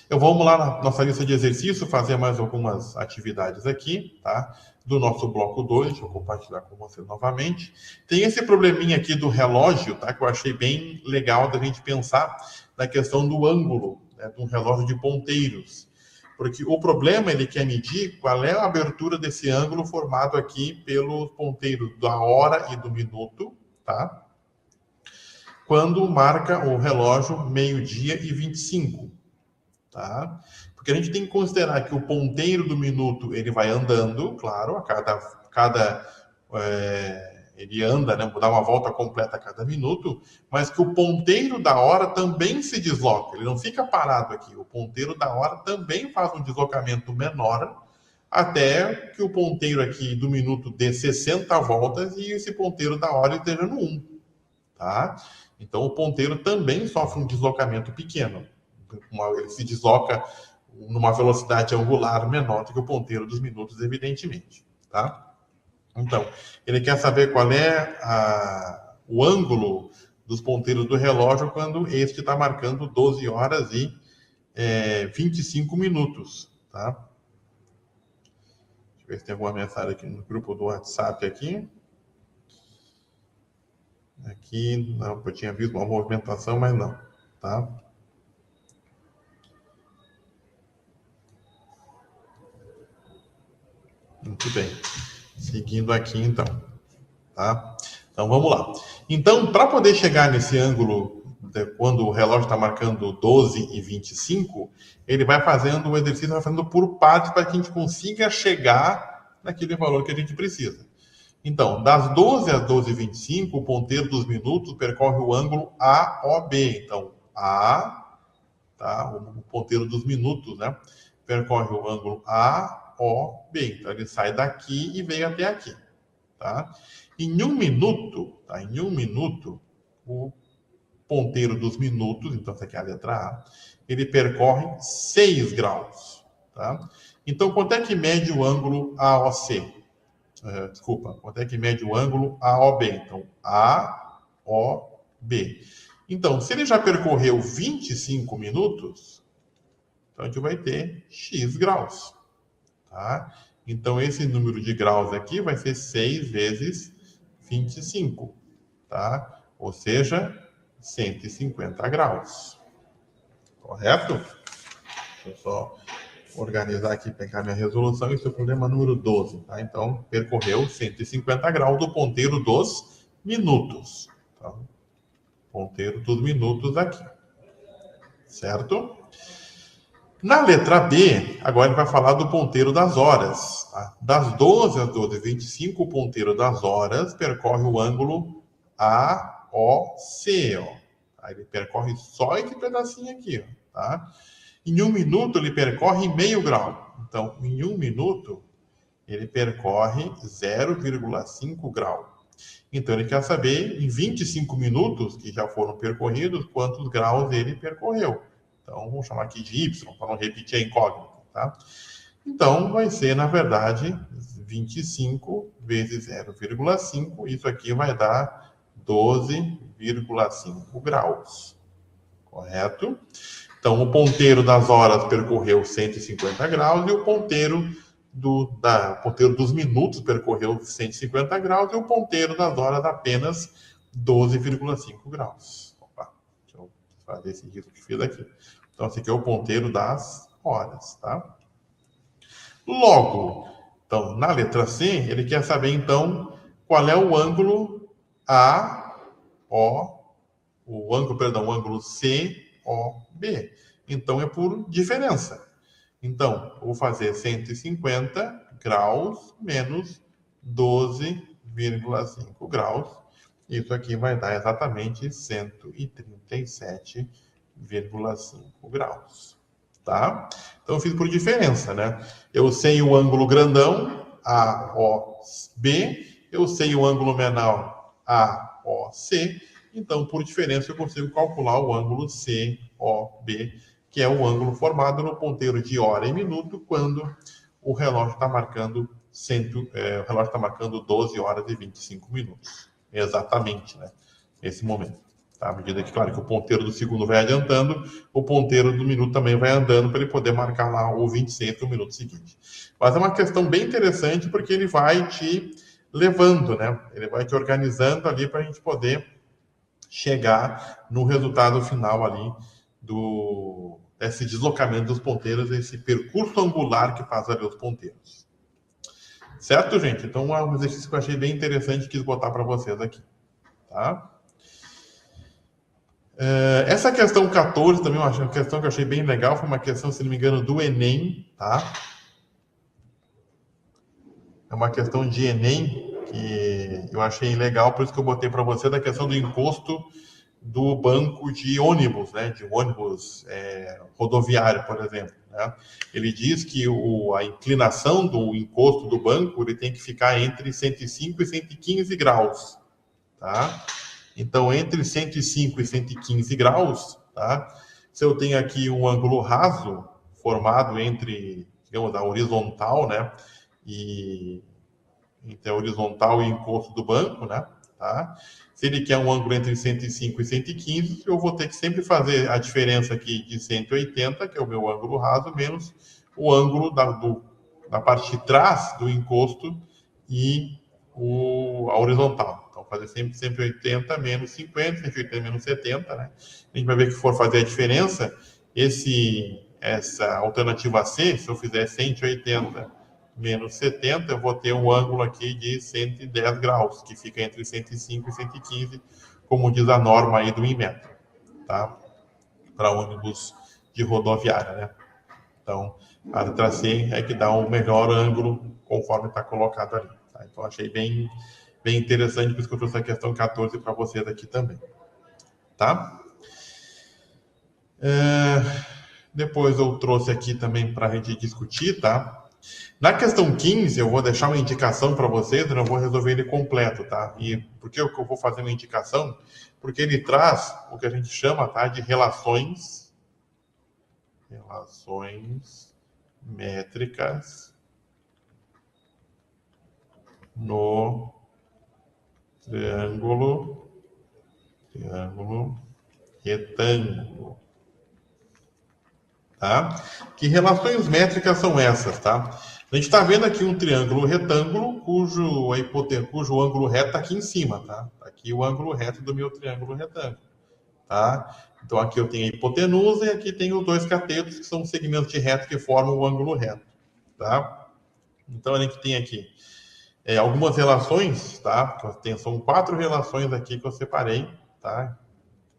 Speaker 1: Vamos lá na nossa lista de exercício, fazer mais algumas atividades aqui, tá? Do nosso bloco 2, deixa eu compartilhar com você novamente. Tem esse probleminha aqui do relógio, tá? Que eu achei bem legal da gente pensar na questão do ângulo, né, de um relógio de ponteiros. Porque o problema, ele quer medir qual é a abertura desse ângulo formado aqui pelos ponteiros da hora e do minuto, tá? Quando marca o relógio meio-dia e 25. Tá? Porque a gente tem que considerar que o ponteiro do minuto ele vai andando, claro, a cada ele anda, né, dá uma volta completa a cada minuto, mas que o ponteiro da hora também se desloca, ele não fica parado aqui, o ponteiro da hora também faz um deslocamento menor, até que o ponteiro aqui do minuto dê 60 voltas e esse ponteiro da hora esteja no 1, tá? Então o ponteiro também sofre um deslocamento pequeno, ele se desloca numa velocidade angular menor do que o ponteiro dos minutos, evidentemente, tá? Então, ele quer saber qual é o ângulo dos ponteiros do relógio quando este está marcando 12 horas e 25 minutos, tá? Deixa eu ver se tem alguma mensagem aqui no grupo do WhatsApp aqui. Aqui, não, eu tinha visto uma movimentação, mas não, tá? Muito bem. Seguindo aqui, então. Tá? Então, vamos lá. Então, para poder chegar nesse ângulo, quando o relógio está marcando 12 e 25, ele vai fazendo o exercício, vai fazendo por partes para que a gente consiga chegar naquele valor que a gente precisa. Então, das 12 às 12h25, o ponteiro dos minutos percorre o ângulo AOB. Então, A, tá? O ponteiro dos minutos, né? Percorre o ângulo AOB. Então, ele sai daqui e vem até aqui, tá? Em um minuto, tá? Em um minuto, o ponteiro dos minutos, então essa aqui é a letra A, ele percorre 6 graus, tá? Então, quanto é que mede o ângulo AOC? Quanto é que mede o ângulo AOB? Então, AOB. Então, se ele já percorreu 25 minutos, então a gente vai ter X graus, tá? Então, esse número de graus aqui vai ser 6 vezes 25, tá? Ou seja, 150 graus. Correto? Deixa eu só organizar aqui, pegar minha resolução. Esse é o problema número 12, tá? Então, percorreu 150 graus do ponteiro dos minutos. Tá? Ponteiro dos minutos aqui. Certo? Na letra B, agora ele vai falar do ponteiro das horas. Tá? Das 12 às 12h25, o ponteiro das horas percorre o ângulo AOC. Ó. Tá? Ele percorre só esse pedacinho aqui. Ó, tá? Em um minuto, ele percorre meio grau. Então, em um minuto, ele percorre 0,5 grau. Então, ele quer saber, em 25 minutos que já foram percorridos, quantos graus ele percorreu. Então, vamos chamar aqui de Y, para não repetir a incógnita, tá? Então, vai ser, na verdade, 25 vezes 0,5. Isso aqui vai dar 12,5 graus. Correto? Então, o ponteiro das horas percorreu 150 graus e o ponteiro dos minutos percorreu 150 graus e o ponteiro das horas apenas 12,5 graus. Opa, deixa eu fazer esse risco que fiz aqui. Então, esse aqui é o ponteiro das horas, tá? Logo, então, na letra C, ele quer saber, então, qual é o ângulo o ângulo COB. Então, é por diferença. Então, eu vou fazer 150 graus menos 12,5 graus. Isso aqui vai dar exatamente 137,5 graus. Tá? Então, eu fiz por diferença, né? Eu sei o ângulo grandão, AOB. Eu sei o ângulo menor, AOC. Então, por diferença, eu consigo calcular o ângulo COB, que é o ângulo formado no ponteiro de hora e minuto, quando o relógio está marcando 12 horas e 25 minutos. Exatamente, né? Nesse momento. Tá? À medida que, claro, que o ponteiro do segundo vai adiantando, o ponteiro do minuto também vai andando para ele poder marcar lá o 26 do minuto seguinte. Mas é uma questão bem interessante porque ele vai te levando, né? Ele vai te organizando ali para a gente poder chegar no resultado final ali desse deslocamento dos ponteiros, esse percurso angular que faz ali os ponteiros. Certo, gente? Então, é um exercício que eu achei bem interessante e quis botar para vocês aqui. Tá? Essa questão 14 também, uma questão que eu achei bem legal, foi uma questão, se não me engano, do Enem, tá? É uma questão de Enem, que eu achei legal, por isso que eu botei para você da questão do encosto do banco de ônibus, né, de ônibus rodoviário, por exemplo. Né? Ele diz que a inclinação do encosto do banco ele tem que ficar entre 105 e 115 graus. Tá? Então, entre 105 e 115 graus, tá? Se eu tenho aqui um ângulo raso formado entre, digamos, a horizontal, né, e entre a horizontal e o encosto do banco, né? Tá? Se ele quer um ângulo entre 105 e 115, eu vou ter que sempre fazer a diferença aqui de 180, que é o meu ângulo raso, menos o ângulo da parte de trás do encosto e a horizontal. Então, fazer sempre 180 menos 50, 180 menos 70, né? A gente vai ver que for fazer a diferença, essa alternativa C, se eu fizer 180 menos 70, eu vou ter um ângulo aqui de 110 graus, que fica entre 105 e 115, como diz a norma aí do Inmetro, tá? Para ônibus de rodoviária, né? Então, a letra C é que dá o melhor ângulo conforme está colocado ali. Tá? Então, achei bem interessante, por isso que eu trouxe a questão 14 para vocês aqui também. Tá? Depois eu trouxe aqui também para a gente discutir, tá? Na questão 15, eu vou deixar uma indicação para vocês, eu não vou resolver ele completo, tá? E por que eu vou fazer uma indicação? Porque ele traz o que a gente chama, tá, de relações métricas no triângulo retângulo. Tá? Que relações métricas são essas, tá? A gente está vendo aqui um triângulo retângulo cujo ângulo reto está aqui em cima, tá? Aqui o ângulo reto do meu triângulo retângulo, tá? Então aqui eu tenho a hipotenusa e aqui tenho os dois catetos, que são os segmentos de reto que formam o ângulo reto, tá? Então a gente tem aqui algumas relações, tá? São 4 relações aqui que eu separei, tá?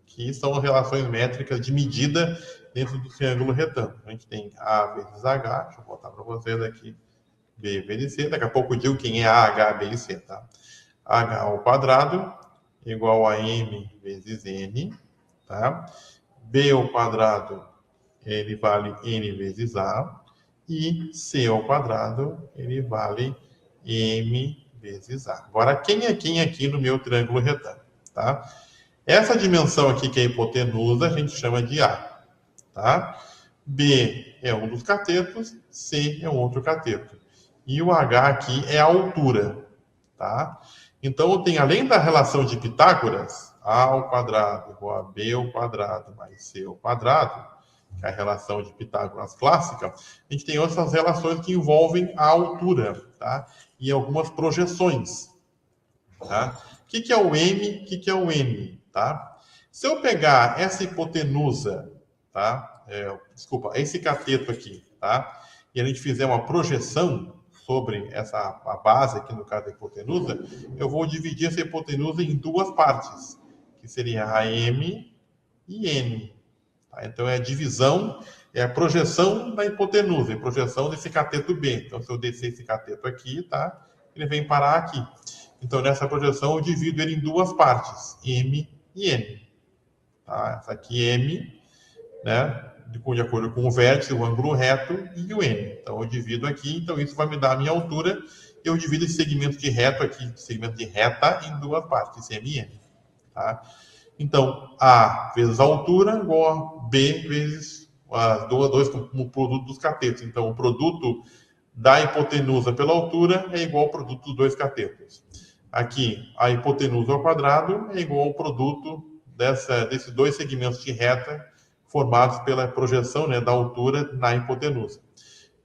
Speaker 1: Que são relações métricas de medida dentro do triângulo retângulo. A gente tem A vezes H, deixa eu botar para vocês aqui, B vezes C, daqui a pouco eu digo quem é A, H, B e C, tá? H ao quadrado igual a M vezes N, tá? B ao quadrado, ele vale N vezes A, e C ao quadrado, ele vale M vezes A. Agora, quem é quem aqui no meu triângulo retângulo, tá? Essa dimensão aqui, que é a hipotenusa, a gente chama de A. Tá? B é um dos catetos, C é um outro cateto. E o H aqui é a altura. Tá? Então, eu tenho, além da relação de Pitágoras, A ao quadrado igual a B ao quadrado mais C ao quadrado, que é a relação de Pitágoras clássica, a gente tem outras relações que envolvem a altura, tá? E algumas projeções. Tá? O que é o M? O que é o N? Tá? Se eu pegar essa hipotenusa, tá? Esse cateto aqui, tá? E a gente fizer uma projeção sobre a base aqui, no caso da hipotenusa, eu vou dividir essa hipotenusa em 2 partes, que seria a M e N. Tá? Então, é a divisão, é a projeção da hipotenusa, a projeção desse cateto B. Então, se eu descer esse cateto aqui, tá? Ele vem parar aqui. Então, nessa projeção, eu divido ele em 2 partes, M e N. Tá? Essa aqui é M, né? De acordo com o vértice, o ângulo reto e o N. Então, eu divido aqui, então isso vai me dar a minha altura. Eu divido esse segmento de reto aqui, segmento de reta, em 2 partes, M e N. Tá? Então, A vezes a altura igual a B vezes as duas como produto dos catetos. Então, o produto da hipotenusa pela altura é igual ao produto dos 2 catetos. Aqui, a hipotenusa ao quadrado é igual ao produto desses 2 segmentos de reta formados pela projeção, né, da altura na hipotenusa.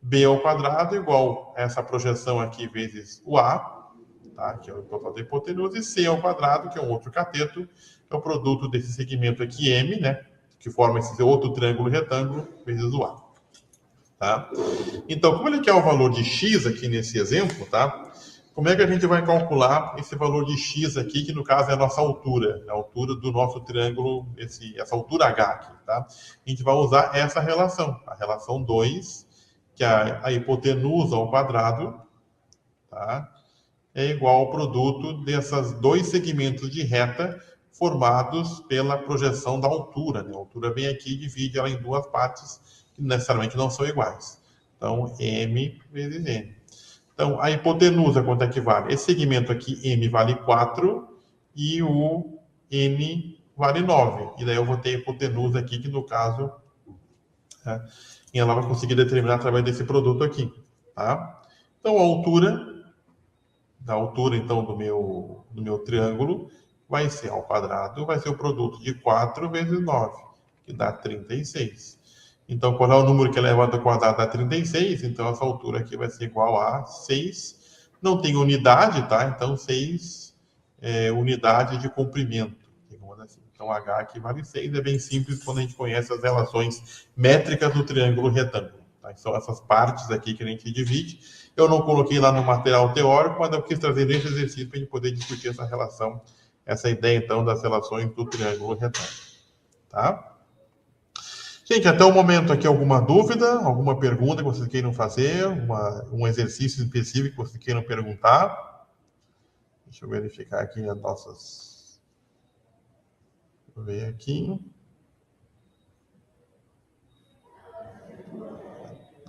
Speaker 1: B ao quadrado é igual a essa projeção aqui vezes o A, tá, que é o total da hipotenusa, e C ao quadrado, que é um outro cateto, é o produto desse segmento aqui, M, né, que forma esse outro triângulo retângulo, vezes o A. Tá? Então, como ele quer o valor de x aqui nesse exemplo, tá? Como é que a gente vai calcular esse valor de x aqui, que no caso é a nossa altura, a altura do nosso triângulo, essa altura H aqui, tá? A gente vai usar essa relação, a relação 2, que é a hipotenusa ao quadrado, tá? é igual ao produto dessas dois segmentos de reta formados pela projeção da altura, né? A altura vem aqui e divide ela em duas partes que necessariamente não são iguais. Então, M vezes N. Então, a hipotenusa, quanto é que vale? Esse segmento aqui, M, vale 4 e o N vale 9. E daí eu vou ter a hipotenusa aqui, que no caso, né, ela vai conseguir determinar através desse produto aqui. Tá? Então, a altura então, do meu triângulo vai ser ao quadrado, vai ser o produto de 4 vezes 9, que dá 36. Então, qual é o número que é elevado ao quadrado dá 36? Então, essa altura aqui vai ser igual a 6. Não tem unidade, tá? Então, 6 unidades de comprimento. Assim. Então, H aqui vale 6. É bem simples quando a gente conhece as relações métricas do triângulo retângulo. Tá? São essas partes aqui que a gente divide. Eu não coloquei lá no material teórico, mas eu quis trazer nesse exercício para a gente poder discutir essa relação, essa ideia, então, das relações do triângulo retângulo. Tá? Gente, até o momento aqui, alguma dúvida, alguma pergunta que vocês queiram fazer, um exercício específico que vocês queiram perguntar? Deixa eu verificar aqui as nossas... Deixa eu ver aqui.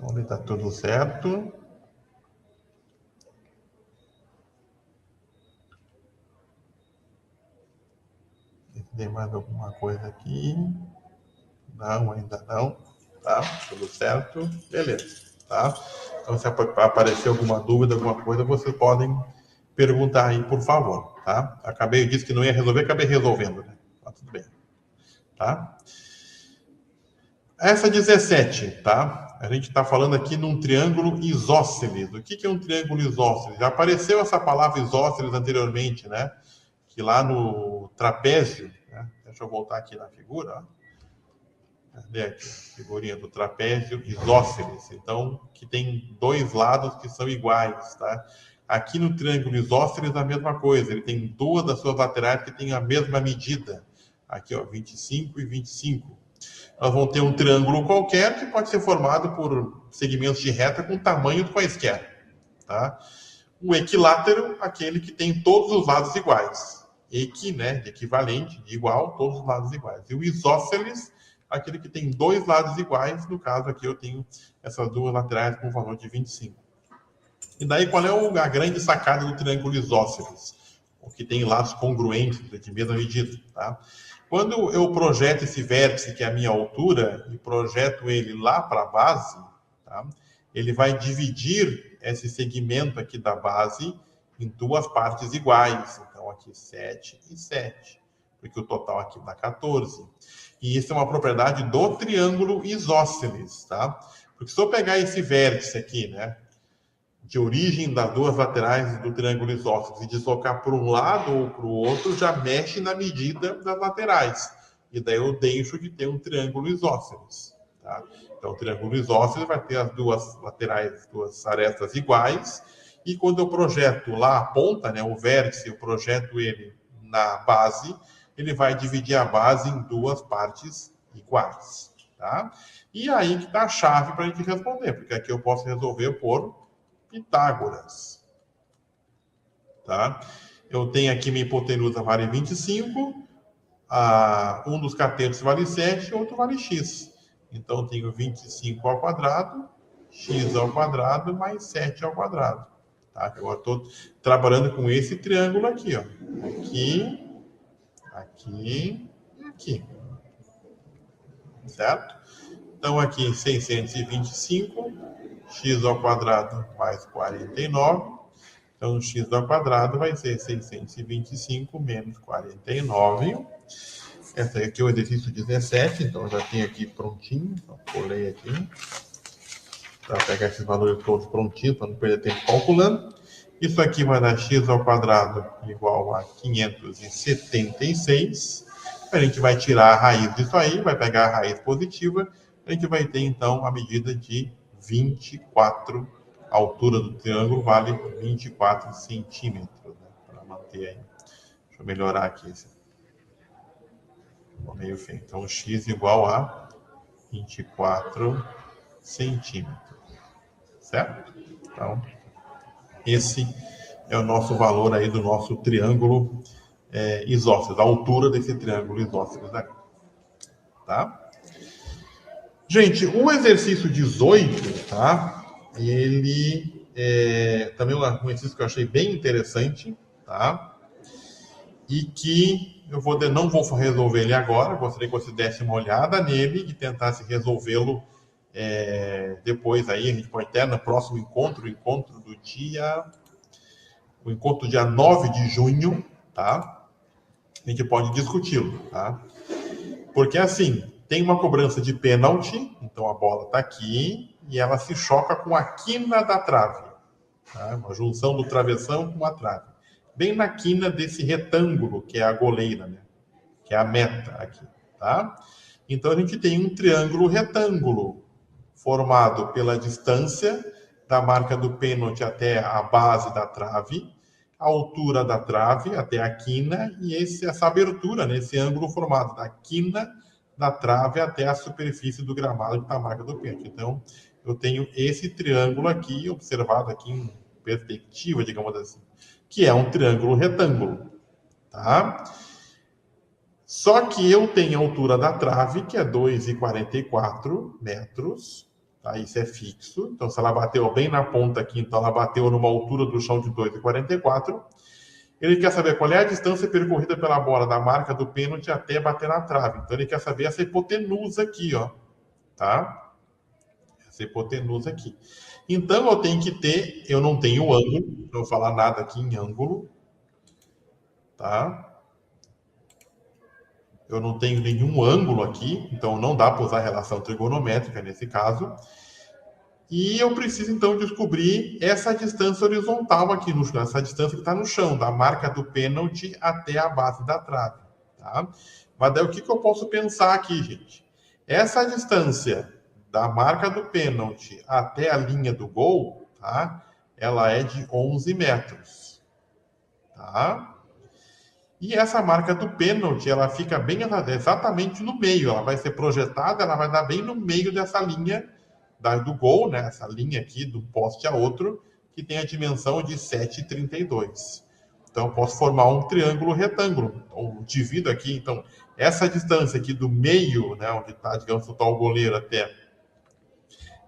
Speaker 1: Onde está tudo certo. Tem mais alguma coisa aqui? Não, ainda não. Tá? Tudo certo? Beleza. Tá? Então, se aparecer alguma dúvida, alguma coisa, vocês podem perguntar aí, por favor. Tá? Eu disse que não ia resolver, acabei resolvendo, né? Tá tudo bem. Tá? Essa 17, tá? A gente está falando aqui num triângulo isósceles. O que é um triângulo isósceles? Já apareceu essa palavra isósceles anteriormente, né? Que lá no trapézio, né? Deixa eu voltar aqui na figura, ó. Cadê aqui? Figurinha do trapézio isósceles. Então, que tem dois lados que são iguais, tá? Aqui no triângulo isósceles a mesma coisa. Ele tem duas das suas laterais que têm a mesma medida. Aqui, ó, 25 e 25. Nós vamos ter um triângulo qualquer que pode ser formado por segmentos de reta com tamanhos quaisquer. Tá? O equilátero, aquele que tem todos os lados iguais. Equi, né, de equivalente, de igual, todos os lados iguais. E o isósceles, aquele que tem dois lados iguais. No caso aqui eu tenho essas duas laterais com o valor de 25. E daí qual é a grande sacada do triângulo isósceles? O que tem lados congruentes, de mesma medida. Tá? Quando eu projeto esse vértice, que é a minha altura, e projeto ele lá para a base, tá? Ele vai dividir esse segmento aqui da base em duas partes iguais. Então, aqui 7 e 7, porque o total aqui dá 14. E isso é uma propriedade do triângulo isósceles, tá? Porque se eu pegar esse vértice aqui, né, de origem das duas laterais do triângulo isósceles e deslocar para um lado ou para o outro, já mexe na medida das laterais. E daí eu deixo de ter um triângulo isósceles. Tá? Então, o triângulo isósceles vai ter as duas laterais, duas arestas iguais. E quando eu projeto lá a ponta, né, o vértice, eu projeto ele na base, ele vai dividir a base em duas partes iguais. Tá? E aí que está a chave para a gente responder, porque aqui eu posso resolver por Pitágoras. Tá? Eu tenho aqui minha hipotenusa vale 25, um dos catetos vale 7, outro vale x. Então, eu tenho 25 ao quadrado, x ao quadrado, mais 7 ao quadrado. Tá? Agora, estou trabalhando com esse triângulo aqui. Ó. Aqui, aqui e aqui. Certo? Então, aqui, 625, x ao quadrado mais 49. Então, x ao quadrado vai ser 625 menos 49. Essa aqui é o exercício 17, então já tenho aqui prontinho. Então, colei aqui para pegar esses valores todos prontinhos, para não perder tempo calculando. Isso aqui vai dar x ao quadrado igual a 576. A gente vai tirar a raiz disso aí, vai pegar a raiz positiva. A gente vai ter, então, a medida de 24. A altura do triângulo vale 24 centímetros, né? Para manter aí. Deixa eu melhorar aqui. Meio feio. Então, x igual a 24 centímetros. Certo? Então, esse é o nosso valor aí do nosso triângulo isósceles, a altura desse triângulo isósceles aqui. Tá? Gente, o exercício 18, tá? Ele também é um exercício que eu achei bem interessante, tá? E que não vou resolver ele agora, gostaria que você desse uma olhada nele e tentasse resolvê-lo depois aí, a gente pode até no próximo encontro, o encontro dia 9 de junho, tá? A gente pode discuti-lo, tá? Porque assim, tem uma cobrança de pênalti, então a bola está aqui e ela se choca com a quina da trave, tá? Uma junção do travessão com a trave, bem na quina desse retângulo que é a goleira, né? Que é a meta aqui, tá? Então a gente tem um triângulo retângulo formado pela distância da marca do pênalti até a base da trave, a altura da trave até a quina e essa abertura, né, esse ângulo formado da quina da trave até a superfície do gramado que está a marca do pênalti. Então, eu tenho esse triângulo aqui, observado aqui em perspectiva, digamos assim, que é um triângulo retângulo, tá? Só que eu tenho a altura da trave, que é 2,44 metros, tá? Isso é fixo. Então, se ela bateu bem na ponta aqui, então ela bateu numa altura do chão de 2,44. Ele quer saber qual é a distância percorrida pela bola da marca do pênalti até bater na trave. Então, ele quer saber essa hipotenusa aqui, ó, tá? Essa hipotenusa aqui. Então, eu tenho que ter, eu não tenho ângulo, não vou falar nada aqui em ângulo, tá? Eu não tenho nenhum ângulo aqui, então não dá para usar relação trigonométrica nesse caso. E eu preciso, então, descobrir essa distância horizontal aqui, essa distância que está no chão, da marca do pênalti até a base da trave. Tá? Mas daí o que eu posso pensar aqui, gente? Essa distância da marca do pênalti até a linha do gol, tá? Ela é de 11 metros. Tá? E essa marca do pênalti, ela fica bem exatamente no meio. Ela vai ser projetada, ela vai dar bem no meio dessa linha do gol, né? Essa linha aqui, do poste a outro, que tem a dimensão de 7,32. Então, eu posso formar um triângulo retângulo. Então, divido aqui, então, essa distância aqui do meio, né? Onde está, digamos, o goleiro até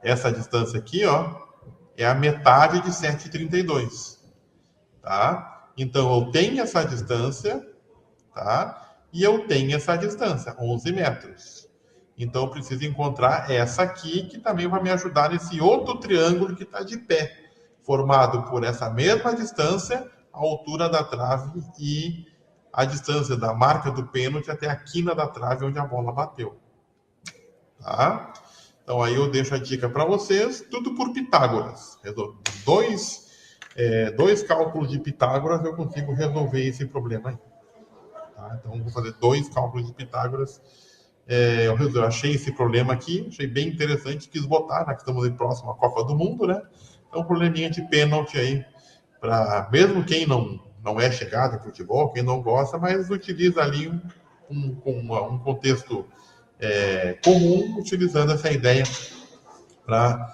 Speaker 1: essa distância aqui, ó, é a metade de 7,32. Tá? Então, eu tenho essa distância, tá? E eu tenho essa distância, 11 metros. Então, eu preciso encontrar essa aqui, que também vai me ajudar nesse outro triângulo que está de pé, formado por essa mesma distância, a altura da trave e a distância da marca do pênalti até a quina da trave onde a bola bateu. Tá? Então, aí eu deixo a dica para vocês, tudo por Pitágoras. Dois cálculos de Pitágoras eu consigo resolver esse problema aí. Tá? Então, vou fazer 2 cálculos de Pitágoras. Eu achei esse problema aqui, achei bem interessante, quis botar, né, que estamos próximo à Copa do Mundo, né? Então, um probleminha de pênalti aí, para mesmo quem não é chegado em futebol, quem não gosta, mas utiliza ali um contexto comum, utilizando essa ideia para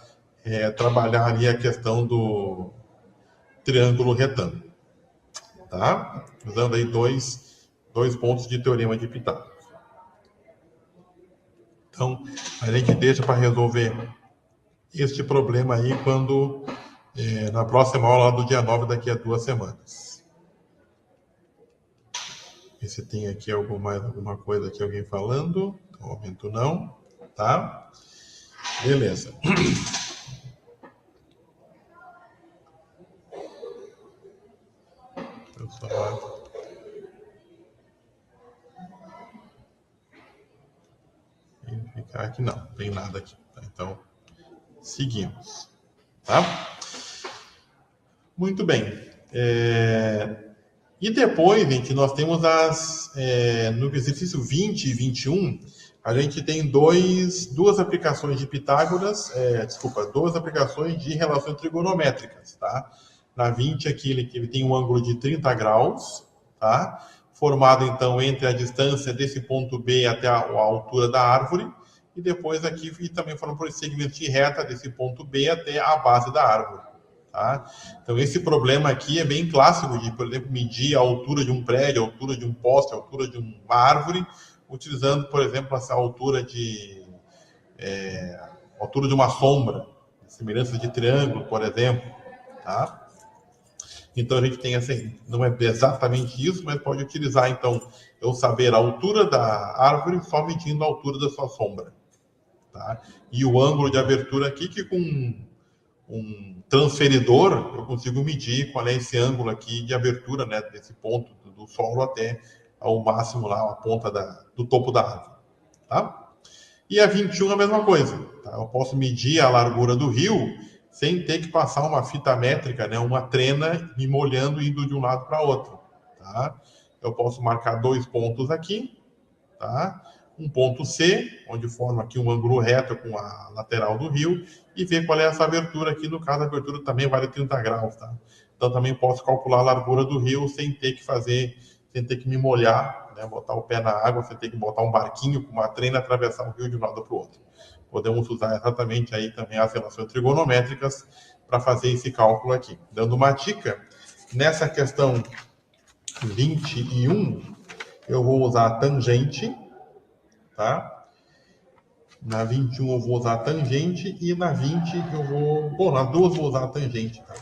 Speaker 1: trabalhar ali a questão do triângulo retângulo, tá? Usando aí dois pontos de teorema de Pitágoras. Então, a gente deixa para resolver este problema aí na próxima aula do dia 9, daqui a 2 semanas. Ver se tem aqui alguma coisa aqui, alguém falando. No momento não, tá? Beleza. Eu só... Ficar aqui não tem nada aqui. Tá? Então, seguimos. Tá? Muito bem. E depois, gente, nós temos no exercício 20 e 21, a gente tem duas aplicações de Pitágoras, duas aplicações de relações trigonométricas, tá? Na 20 aqui ele tem um ângulo de 30 graus, tá? Formado, então, entre a distância desse ponto B até a altura da árvore, e depois aqui também falando por esse segmento de reta desse ponto B até a base da árvore. Tá? Então, esse problema aqui é bem clássico de, por exemplo, medir a altura de um prédio, a altura de um poste, a altura de uma árvore, utilizando, por exemplo, essa altura de uma sombra, semelhança de triângulo, por exemplo. Tá? Então, a gente tem não é exatamente isso, mas pode utilizar, então, eu saber a altura da árvore só medindo a altura da sua sombra. Tá? E o ângulo de abertura aqui, que com um transferidor, eu consigo medir qual é esse ângulo aqui de abertura, né, desse ponto do solo até ao máximo lá, a ponta do topo da árvore. Tá? E a 21 é a mesma coisa. Tá? Eu posso medir a largura do rio sem ter que passar uma fita métrica, né, uma trena, me molhando e indo de um lado para outro. Tá? Eu posso marcar 2 pontos aqui, tá? Um ponto C, onde forma aqui um ângulo reto com a lateral do rio, e ver qual é essa abertura aqui. No caso, a abertura também vale 30 graus, tá? Então, também posso calcular a largura do rio sem ter que me molhar, né? Botar o pé na água, sem ter que botar um barquinho com uma trena, atravessar o rio de um lado para o outro. Podemos usar exatamente aí também as relações trigonométricas para fazer esse cálculo aqui. Dando uma dica, nessa questão 21, eu vou usar a tangente, tá? Na 21 eu vou usar a tangente e na 20 eu vou... Bom, nas duas eu vou usar a tangente, tá?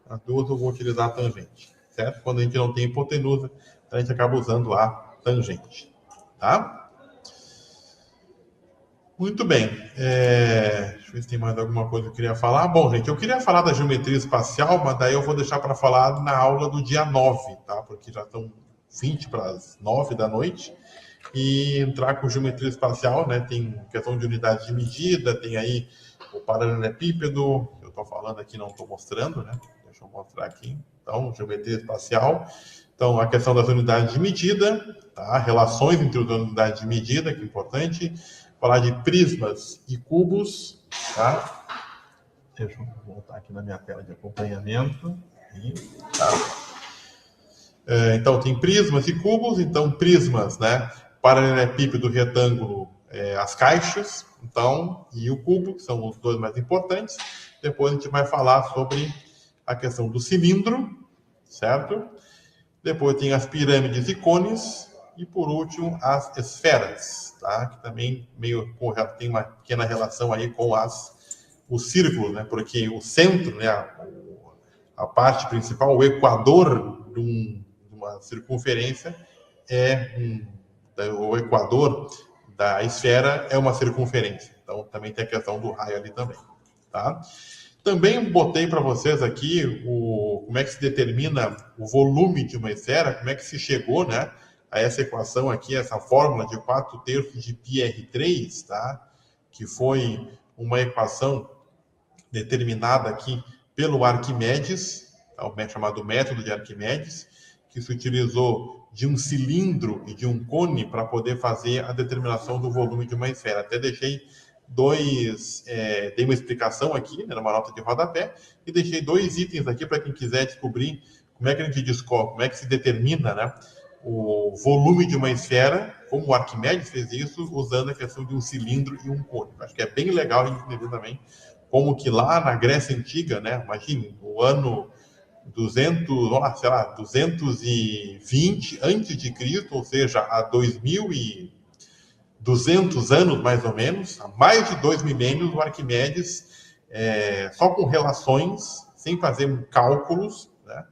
Speaker 1: Nas duas eu vou utilizar a tangente, certo? Quando a gente não tem hipotenusa, a gente acaba usando a tangente, tá? Muito bem. Deixa eu ver se tem mais alguma coisa que eu queria falar. Bom, gente, eu queria falar da geometria espacial, mas daí eu vou deixar para falar na aula do dia 9, tá? Porque já estão 20 para as 9 da noite. E entrar com geometria espacial, né? Tem questão de unidade de medida, tem aí o paralelepípedo, eu estou falando aqui, não estou mostrando, né? Deixa eu mostrar aqui. Então, geometria espacial. Então, a questão das unidades de medida, tá? Relações entre as unidades de medida, que é importante. Falar de prismas e cubos, tá? Deixa eu voltar aqui na minha tela de acompanhamento. Tá? Então, tem prismas e cubos. Então, prismas, né? Paralelepípedo, retângulo, as caixas, então, e o cubo, que são os dois mais importantes. Depois a gente vai falar sobre a questão do cilindro, certo? Depois tem as pirâmides e cones. E, por último, as esferas, tá? Que também tem uma pequena relação aí com os círculos, né? Porque o centro, né? A parte principal, o equador de uma circunferência o equador da esfera é uma circunferência. Então, também tem a questão do raio ali também, tá? Também botei para vocês aqui como é que se determina o volume de uma esfera, como é que se chegou, né, a essa equação aqui, essa fórmula de 4/3 de πr3, tá? Que foi uma equação determinada aqui pelo Arquimedes, chamado método de Arquimedes, que se utilizou de um cilindro e de um cone para poder fazer a determinação do volume de uma esfera. Até deixei dei uma explicação aqui, né, numa nota de rodapé, e deixei 2 itens aqui para quem quiser descobrir como é que a gente descobre, como é que se determina, né, o volume de uma esfera, como o Arquimedes fez isso, usando a questão de um cilindro e um cone. Acho que é bem legal a gente entender também como que lá na Grécia Antiga, né, imagine, no ano 220 antes de Cristo, ou seja, há 2.200 anos mais ou menos, há mais de 2 milênios, o Arquimedes, só com relações, sem fazer cálculos, né,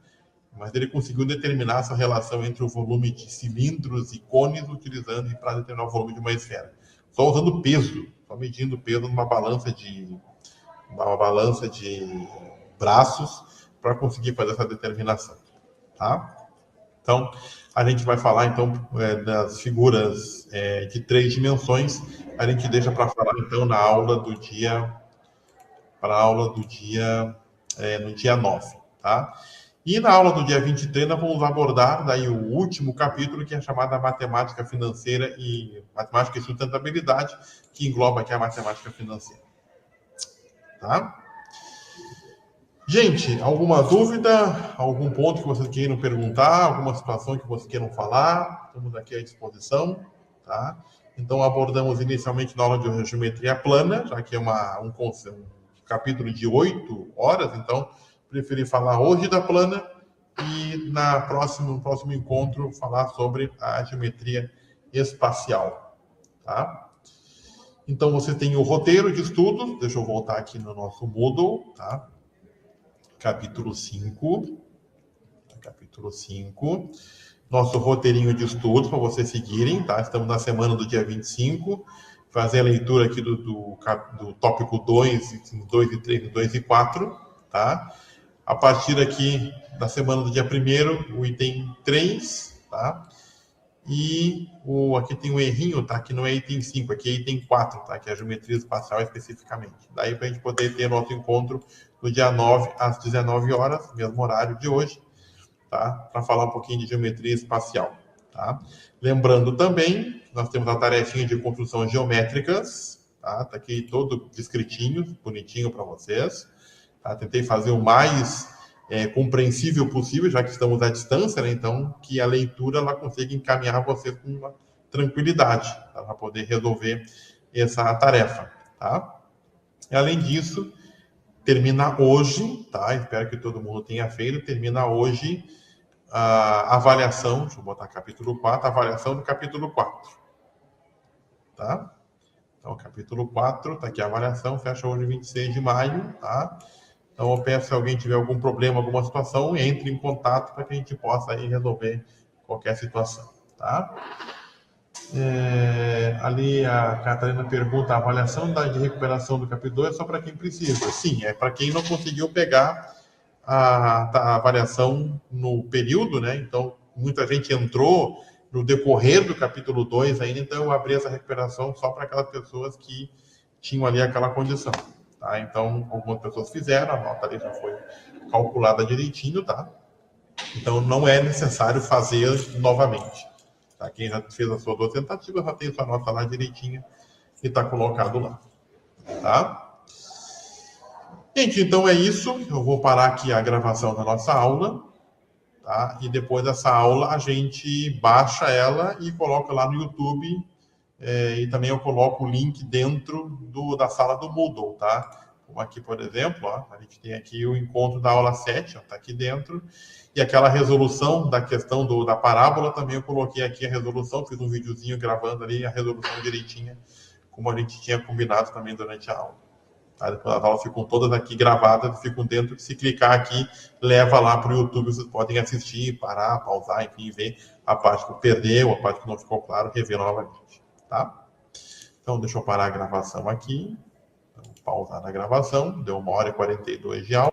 Speaker 1: mas ele conseguiu determinar essa relação entre o volume de cilindros e cones, utilizando para determinar o volume de uma esfera. Só usando peso, só medindo peso numa balança de braços, para conseguir fazer essa determinação, tá? Então, a gente vai falar, então, das figuras de 3 dimensões, a gente deixa para falar, então, na aula do dia, no dia 9, tá? E na aula do dia 23, nós vamos abordar daí o último capítulo, que é chamada Matemática Financeira e Matemática e Sustentabilidade, que engloba aqui a matemática financeira, tá? Gente, alguma dúvida? Algum ponto que vocês queiram perguntar? Alguma situação que vocês queiram falar? Estamos aqui à disposição, tá? Então, abordamos inicialmente na aula de geometria plana, já que é um capítulo de 8 horas, então preferi falar hoje da plana e no próximo encontro falar sobre a geometria espacial, tá? Então você tem o roteiro de estudos, deixa eu voltar aqui no nosso Moodle, tá? Capítulo 5, nosso roteirinho de estudos para vocês seguirem, tá? Estamos na semana do dia 25, fazer a leitura aqui do tópico 2, 2 e 3, 2 e 4, tá? A partir aqui da semana do dia 1º, o item 3, tá? E aqui tem um errinho, tá? Que não é item 5, aqui é item 4, tá? Que é a geometria espacial especificamente. Daí para a gente poder ter nosso encontro no dia 9, às 19 horas, mesmo horário de hoje, tá? Para falar um pouquinho de geometria espacial, tá? Lembrando também, nós temos a tarefinha de construções geométricas, tá? Tá aqui todo descritinho, bonitinho para vocês, tá? Tentei fazer o mais compreensível possível, já que estamos à distância, né? Então, que a leitura ela consiga encaminhar vocês com uma tranquilidade, tá? Para poder resolver essa tarefa, tá? E, além disso, termina hoje, tá? Espero que todo mundo tenha feito, termina hoje a avaliação, deixa eu botar capítulo 4, a avaliação do capítulo 4, tá? Então, capítulo 4, tá aqui a avaliação, fecha hoje 26 de maio, tá? Então, eu peço, se alguém tiver algum problema, alguma situação, entre em contato para que a gente possa aí resolver qualquer situação, tá? Ali a Catarina pergunta, a avaliação de recuperação do capítulo 2 é só para quem precisa. Sim, é para quem não conseguiu pegar a avaliação no período, né? Então, muita gente entrou no decorrer do capítulo 2 ainda, então eu abri essa recuperação só para aquelas pessoas que tinham ali aquela condição, tá? Então, algumas pessoas fizeram, a nota ali já foi calculada direitinho, tá? Então, não é necessário fazer novamente, tá? Quem já fez as suas 2 tentativas já tem sua nota lá direitinha e está colocado lá, tá? Gente, então é isso. Eu vou parar aqui a gravação da nossa aula, tá? E depois dessa aula a gente baixa ela e coloca lá no YouTube. E também eu coloco o link dentro da sala do Moodle, tá? Como aqui, por exemplo, ó, a gente tem aqui o encontro da aula 7, ó, tá aqui dentro. E aquela resolução da questão da parábola também eu coloquei aqui a resolução, fiz um videozinho gravando ali a resolução direitinha, como a gente tinha combinado também durante a aula. Tá? Depois as aulas ficam todas aqui gravadas, ficam dentro. Se clicar aqui, leva lá para o YouTube, vocês podem assistir, parar, pausar, enfim, ver a parte que perdeu, a parte que não ficou claro, rever novamente, tá? Então, deixa eu parar a gravação aqui, pausar na gravação, deu 1h42 de aula.